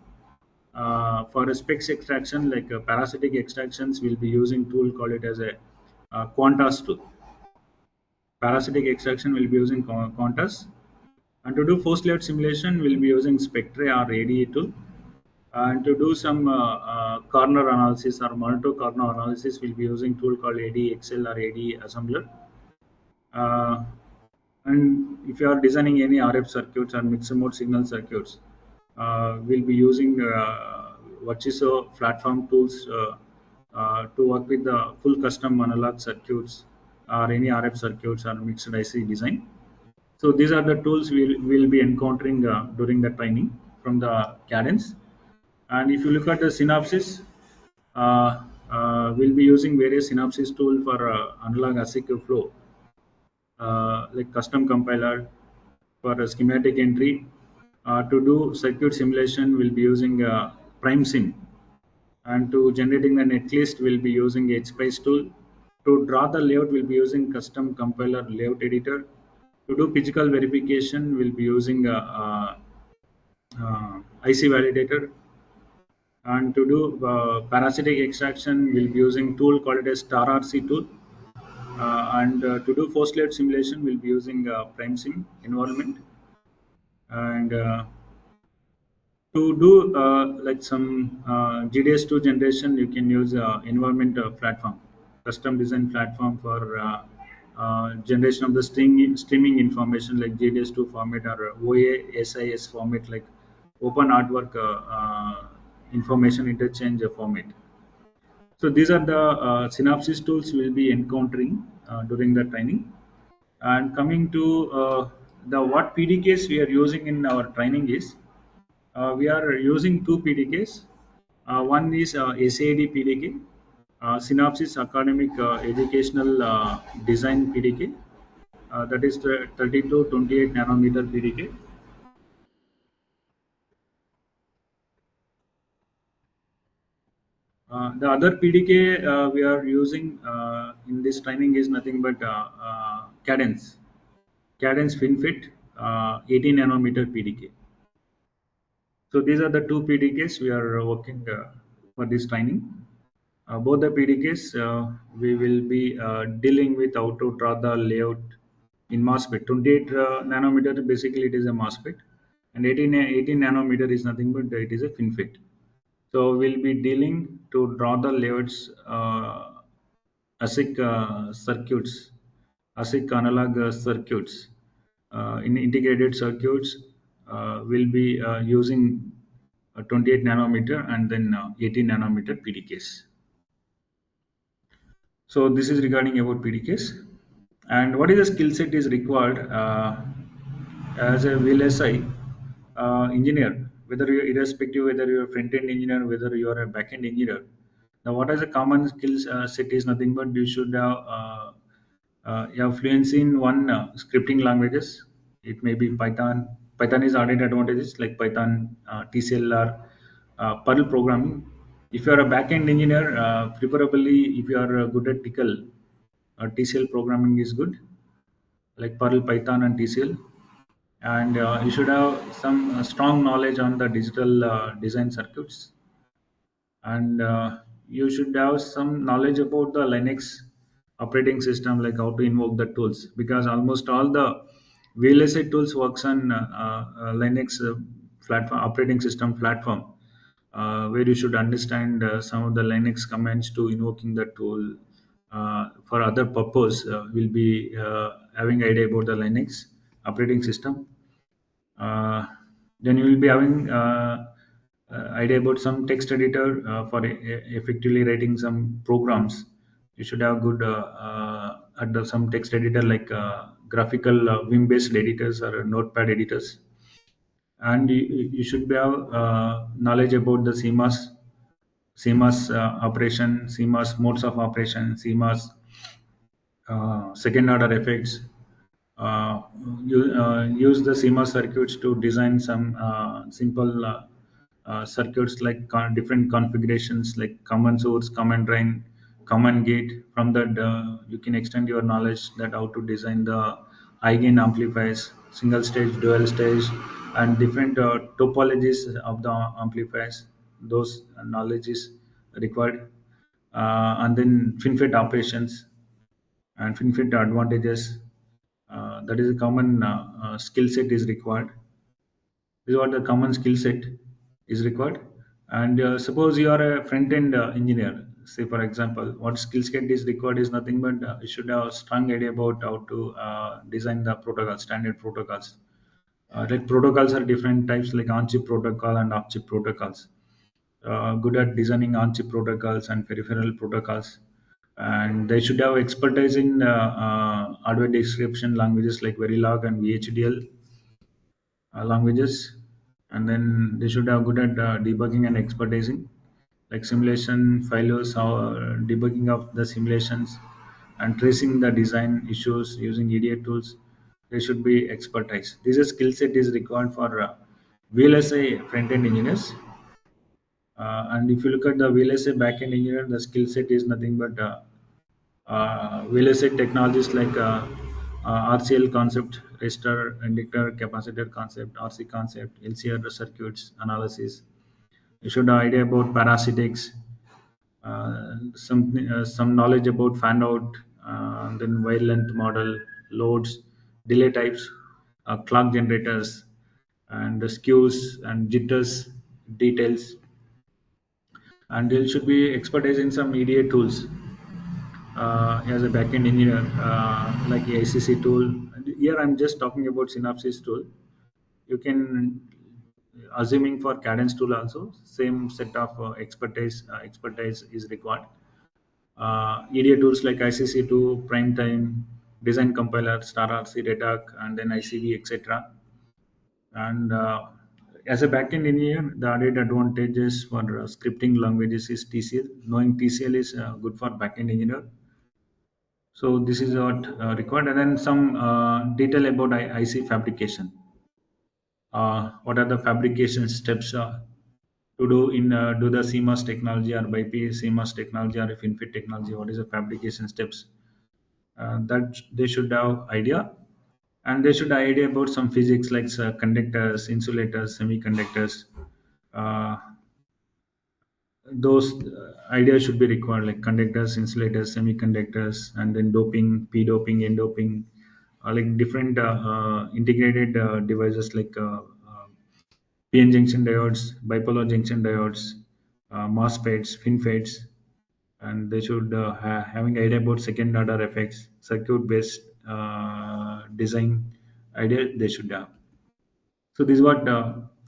S3: For a specs extraction like parasitic extractions, we'll be using tool called it as a Quantas tool. Parasitic extraction will be using Quantas. And to do post layout simulation, we'll be using Spectre or ADE tool. And to do some corner analysis or monitor corner analysis, we'll be using tool called ADE Excel or ADE Assembler. Uh, and if you are designing any RF circuits or mixed mode signal circuits, we'll be using Virtuoso platform tools to work with the full custom analog circuits or any RF circuits or mixed IC design. So these are the tools we'll be encountering during the training from the Cadence. And if you look at the Synopsys, we'll be using various Synopsys tool for analog ASIC flow, like custom compiler for a schematic entry. To do circuit simulation, we'll be using PrimeSim, and to generating the netlist, we'll be using HSpice tool. To draw the layout, we'll be using custom compiler layout editor. To do physical verification, we'll be using IC validator. And to do parasitic extraction, we'll be using tool called as star RC tool. And to do post layout simulation, we'll be using PrimeSim environment. And to do like some GDS2 generation, you can use environment platform, custom design platform for generation of the streaming information like GDS2 format or OA SIS format, like open artwork information interchange format. So these are the Synopsys tools we'll be encountering during the training. And coming to the what PDKs we are using in our training is, we are using two PDKs. One is SAD PDK, Synopsys Academic Educational Design PDK, that is the 3228 nanometer PDK. The other PDK we are using in this training is nothing but Cadence, Cadence FinFET 18 nanometer PDK. So these are the two PDKs we are working for this training. Both the PDKs, we will be dealing with how to draw the layout in MOSFET. 28 nanometer, basically it is a MOSFET, and 18 nanometer is nothing but it is a FinFET. So we'll be dealing to draw the layouts, ASIC circuits, ASIC analog circuits, in integrated circuits. We'll be using 28 nanometer and then 18 nanometer PDKs. So this is regarding about PDKs. And what is the skill set is required as a VLSI engineer, whether you irrespective whether you're a front-end engineer, whether you are a back-end engineer. Now, what is a common skills set is nothing but you should have fluency in one scripting languages. It may be Python. Python is added advantages like Python, TCL, or Perl programming. If you are a back-end engineer, preferably if you are good at Pickle, TCL programming is good, like Perl, Python, and TCL. And you should have some strong knowledge on the digital design circuits, and you should have some knowledge about the Linux operating system, like how to invoke the tools, because almost all the VLSI tools works on Linux platform operating system platform, where you should understand some of the Linux commands to invoking the tool for other purpose. Will be having idea about the Linux operating system. uh, then you will be having idea about some text editor for effectively writing some programs. You should have good at some text editor, like graphical Vim based editors or notepad editors. And you should be have knowledge about the CMOS operation, CMOS modes of operation, CMOS second order effects. uh, Use the CMOS circuits to design some simple circuits, like different configurations, like common source, common drain, common gate. From that, you can extend your knowledge that how to design the high gain amplifiers, single stage, dual stage, and different topologies of the amplifiers. Those knowledge is required. And then FinFET operations and FinFET advantages. That is a common skill set is required. This is what the common skill set is required. And suppose you are a front end engineer, say for example, what skill set is required is nothing but you should have a strong idea about how to design the protocol, standard protocols. Like protocols are different types, like on-chip protocol and off-chip protocols. Good at designing on-chip protocols and peripheral protocols, and they should have expertise in hardware description languages like Verilog and VHDL languages. And then they should have good at debugging and expertising, like simulation failures or debugging of the simulations and tracing the design issues using EDA tools. They should be expertise. This is skill set is required for VLSI front-end engineers. And if you look at the VLSI backend engineer, the skill set is nothing but VLSI technologies like RCL concept, resistor, inductor, capacitor concept, RC concept, LCR circuits analysis. You should have idea about parasitics, some knowledge about fan out, then wire length model, loads, delay types, clock generators, and the skews and jitters details. And they should be expertise in some EDA tools as a backend engineer, like ACC tool. Here I'm just talking about Synopsys tool. You can assuming for Cadence tool also same set of expertise is required. EDA tools like ICC2, Primetime, Design Compiler, Star RC, Redac, and then ICV, etc. And as a backend engineer, the added advantages for scripting languages is TCL. Knowing TCL is good for backend engineer. So this is what required, and then some detail about IC fabrication. What are the fabrication steps to do in do the CMOS technology or bypass CMOS technology or FinFET technology? What is the fabrication steps? That they should have idea, and they should have idea about some physics like conductors, insulators, semiconductors. Uh, those ideas should be required, like conductors, insulators, semiconductors, and then doping, p doping, n doping, like different integrated devices like PN junction diodes, bipolar junction diodes, MOSFETs, FinFETs. And they should having idea about second order effects, circuit based design idea they should have. So this is what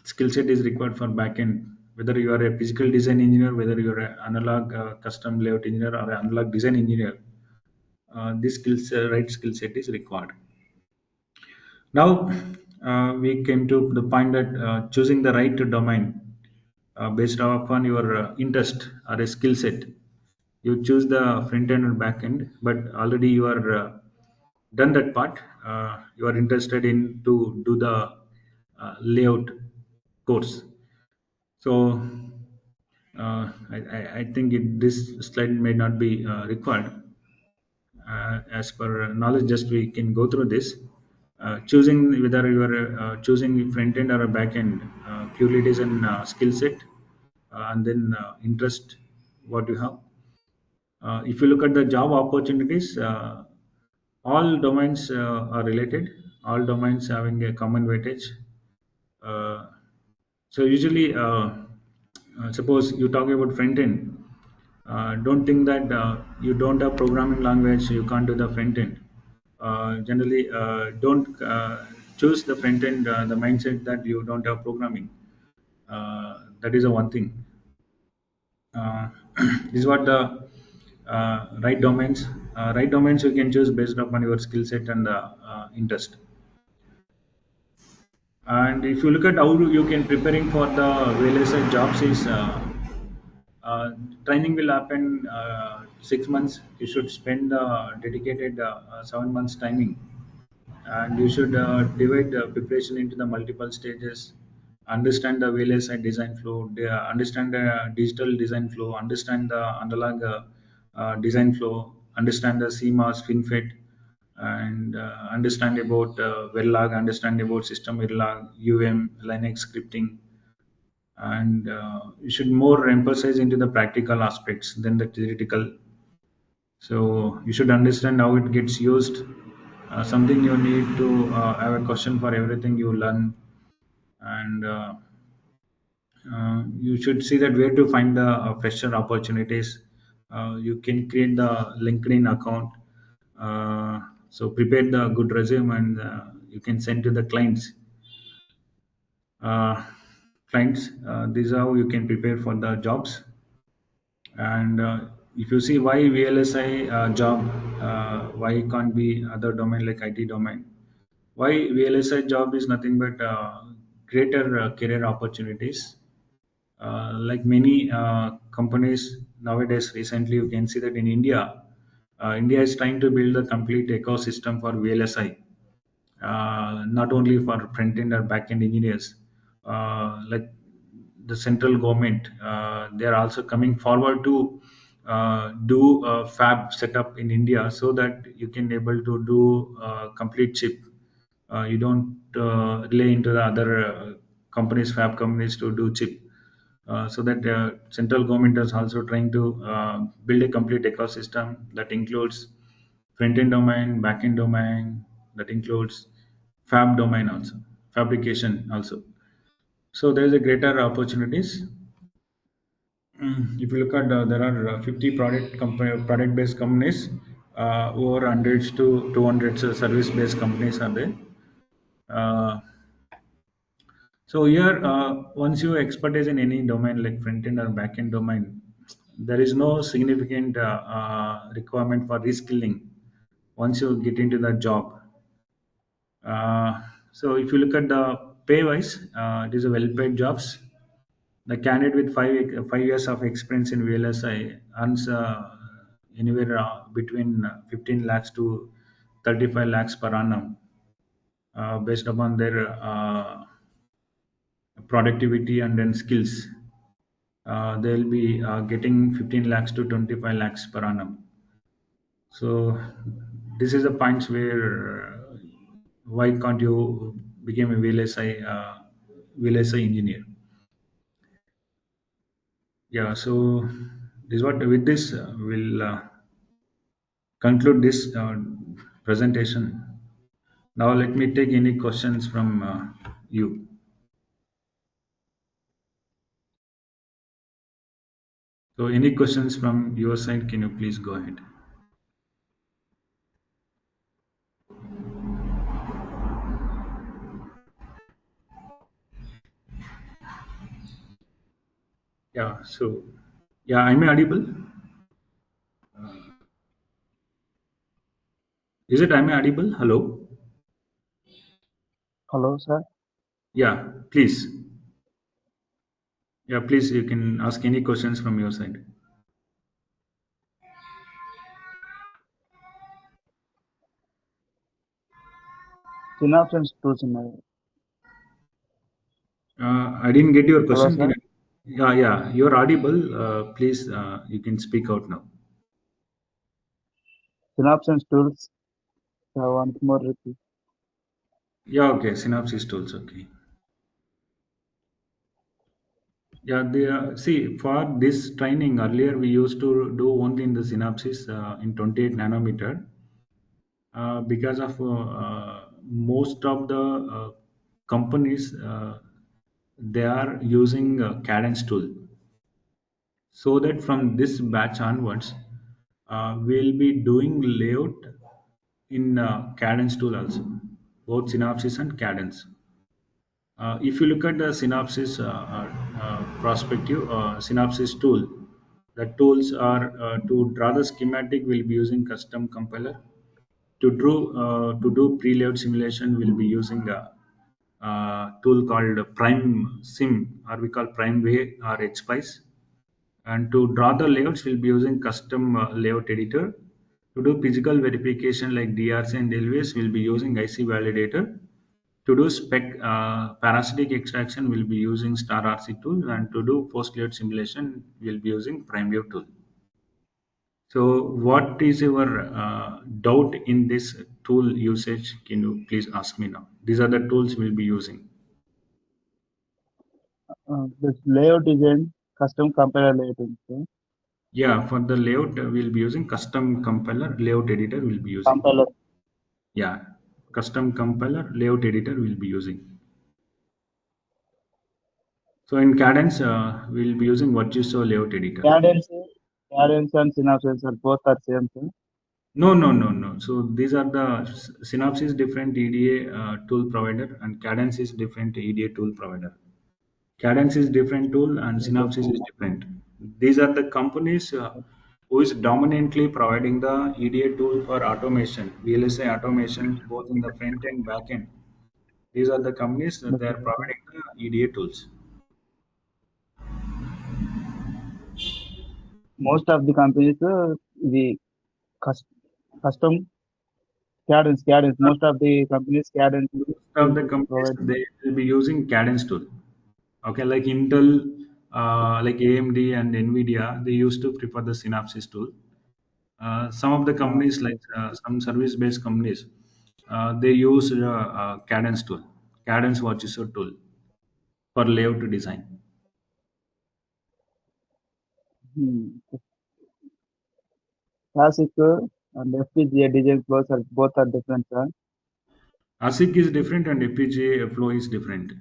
S3: skill set is required for backend. Whether you are a physical design engineer, whether you are an analog custom layout engineer or an analog design engineer, this right skill set is required. Now we came to the point that choosing the right domain based upon your interest or a skill set. You choose the front end or back end, but already you are done that part. You are interested in to do the layout course. So I think this slide may not be required. as per knowledge, just we can go through this. Choosing whether you are choosing front end or a back end, purely it is an skill set, and then interest what you have. If you look at the job opportunities, all domains are related. All domains having a common weightage. Uh, so usually, suppose you talk about front end, don't think that you don't have programming language, you can't do the front end. Generally, don't choose the front end. The mindset that you don't have programming. That is a one thing. Uh, this is what the right domains. Right domains you can choose based upon your skill set and interest. And if you look at how you can preparing for the VLSI jobs is uh, training will happen 6 months. You should spend dedicated 7 months timing, and you should divide the preparation into the multiple stages. Understand the VLSI design flow, understand the digital design flow, understand the analog design flow, understand the CMOS, FinFET, and understand about Verilog, understand about system Verilog, Linux scripting, and you should more emphasize into the practical aspects than the theoretical. So you should understand how it gets used. Something you need to have a question for everything you learn, and you should see that where to find the fresher opportunities. You can create the LinkedIn account. So prepare the good resume, and you can send to the clients. Uh, Clients, this is how you can prepare for the jobs. And if you see why VLSI job, why can't be other domain like IT domain? Why VLSI job is nothing but greater career opportunities. Like many companies nowadays, recently you can see that in India, India is trying to build a complete ecosystem for VLSI, not only for front end or back end engineers. Like the central government, they are also coming forward to do a fab setup in India so that you can able to do complete chip. You don't rely into the other companies, fab companies to do chip. So that central government is also trying to build a complete ecosystem that includes front end domain, back end domain, that includes fab domain also, fabrication also. So there is a greater opportunities. If you look at there are 50 product based companies, over hundreds to 200 service based companies are there. Uh, So here, once you expertise in any domain like front end or back end domain, there is no significant requirement for reskilling once you get into the job. So if you look at the pay wise, it is a well paid jobs. The candidate with 5 years of experience in VLSI earns anywhere between 15 lakhs to 35 lakhs per annum, based upon their productivity and then skills. They'll be getting 15 lakhs to 25 lakhs per annum. So this is the points where why can't you become a VLSI engineer? Yeah. So this what with this we'll conclude this presentation. Now let me take any questions from you. So any questions from your side? Can you please go ahead? Yeah. So yeah, am I audible? Is it am I audible? Hello.
S2: Hello, sir.
S3: Yeah, please. Yeah, please, you can ask any questions from your side.
S2: Synopsis to summary.
S3: I didn't get your
S2: Hello,
S3: question. Can
S2: sir.
S3: you? Yeah, yeah, you're audible. Please, you can speak out now.
S2: Synopsis tools. Once more repeat.
S3: Yeah, okay. Synopsis tools. Okay. Yeah, see, for this training earlier, we used to do only in the synopsis in 28 nanometer because of most of the companies they are using cadence tool, so that from this batch onwards we'll be doing layout in cadence tool also, both synopsis and cadence. If you look at the synopsis prospective synopsis tool, the tools are to draw the schematic, we'll be using custom compiler. To do preload simulation, we'll be using a tool called Prime Sim, or we call Prime Way or HSpice. And to draw the layouts, we'll be using custom layout editor. To do physical verification like DRC and LVS, we'll be using IC validator. To do spec parasitic extraction, we'll be using star RC tool, and to do post layout simulation, we'll be using PrimeView tool. So, what is your doubt in this tool usage? Can you please ask me now? These are the tools we'll be using.
S2: This layout design, custom compiler layout. Okay?
S3: Yeah, for the layout, we'll be using custom compiler, layout editor, we'll be using.
S2: Compiler.
S3: Yeah, custom compiler, layout editor, we'll be using. So, in Cadence, we'll be using Virtuoso layout editor.
S2: Cadence, cadence and synopsis are both are same thing.
S3: No, no, no, no. So these are the Synapse is different EDA tool provider, and Cadence is different EDA tool provider. Cadence is different tool, and
S2: Okay.
S3: Synapse is different. These are the companies who is dominantly providing the EDA tool for automation, VLSI automation, both in the front end, back end. These are the companies that they
S2: Okay.
S3: are
S2: Okay.
S3: providing the EDA tools.
S2: Most of the companies, the cus- custom cadence. Most of the companies cadence
S3: Most of
S2: will
S3: the companies
S2: provide.
S3: they will be using Cadence tool. Okay, like Intel, like AMD and Nvidia, they used to prefer the Synopsys tool. Some of the companies, like
S2: Yes.
S3: some service-based companies, they use Cadence tool, Cadence Virtuoso tool for layout design.
S2: Hmm. Classic and FPGA design flows are both are different.
S3: ASIC is different and FPGA flow is different.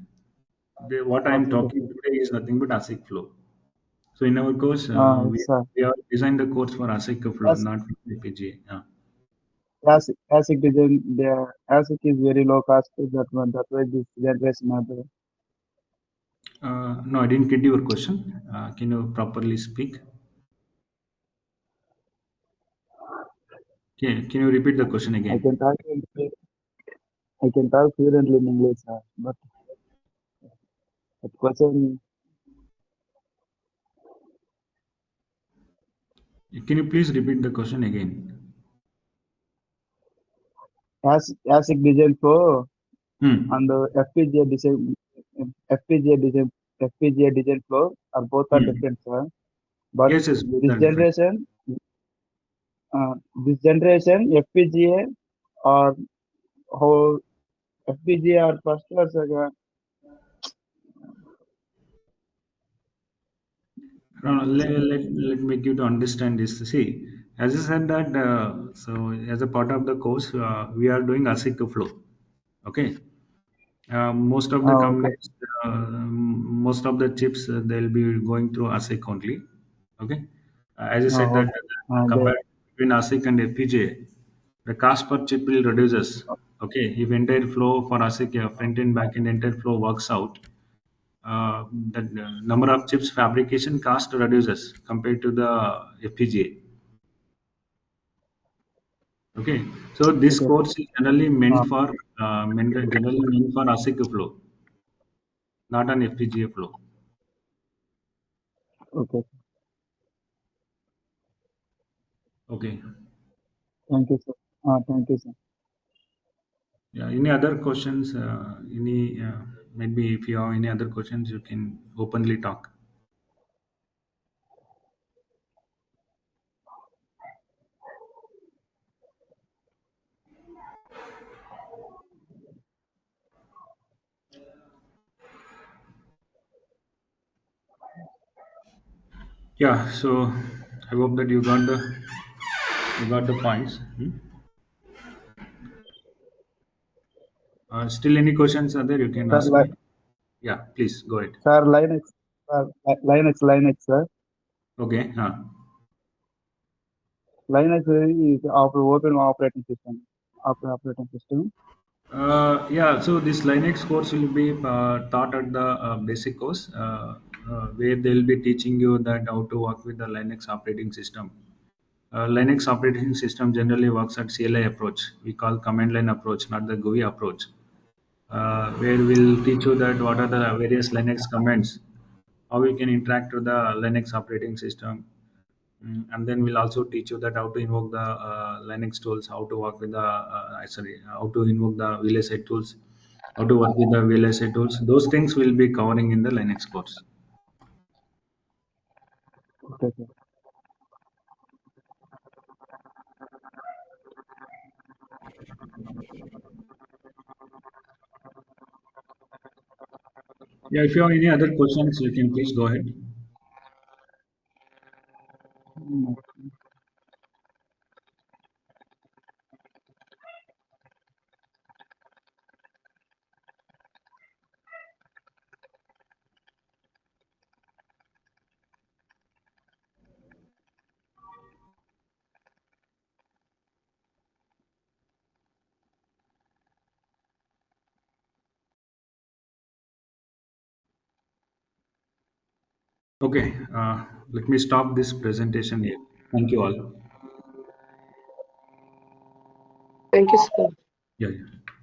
S3: What I am
S2: Okay.
S3: talking today is nothing but ASIC flow. So in our course,
S2: It's
S3: we have designed the course for ASIC flow,
S2: classic,
S3: not for FPGA.
S2: classic design. The ASIC is very low cost. That one. That way this generation are there.
S3: No, I didn't get your question. Can you properly speak? Can you repeat the question
S2: I can
S3: again?
S2: talk. I can talk fluently in English, but the question
S3: Can you please repeat the question again?
S2: ASIC design flow and
S3: Hmm.
S2: FPGA design FPGA design flow are both are
S3: Hmm.
S2: different, sir. But
S3: Yes, yes, both
S2: this
S3: are different.
S2: generation, FPGA or how FPGA are first or second?
S3: No, no, let me give to understand this. See, as I said that, so as a part of the course, we are doing ASIC flow. Okay. Most of the
S2: Okay.
S3: companies, most of the chips, they'll be going through ASIC only. Okay. As I said that
S2: Okay. They,
S3: compared between ASIC and FPGA, the cost per chip will reduces. Okay. If entire flow for ASIC, front end, back end, entire flow works out, the number of chips fabrication cost reduces compared to the FPGA. Okay. So this
S2: okay.
S3: course is generally
S2: Uh,
S3: generally meant for ASIC flow, not an FPGA flow.
S2: okay.
S3: Okay.
S2: Thank you, sir. Thank you, sir.
S3: Yeah. Any other questions? Any maybe if you have any other questions, you can openly talk. Yeah, so I hope that you got the points. Still any questions are there? You can
S2: Sir,
S3: ask me. Yeah, please go ahead.
S2: sir, Linux, sir.
S3: Okay.
S2: Linux is open operating system.
S3: Yeah, so this Linux course will be taught at the basic course, where they'll be teaching you that how to work with the Linux operating system. Linux operating system generally works at CLI approach. We call command line approach, not the GUI approach, where we'll teach you that what are the various Linux commands, how you can interact with the Linux operating system. And then we'll also teach you that how to invoke the Linux tools, how to work with the how to invoke the VLSI tools, how to work with the VLSI tools. Those things we'll be covering in the Linux course.
S2: Okay, sir.
S3: Yeah, if you have any other questions, you can please go ahead.
S2: Mm,
S3: Okay, let me stop this presentation here. Thank you all.
S4: Thank you, sir.
S3: Yeah, yeah.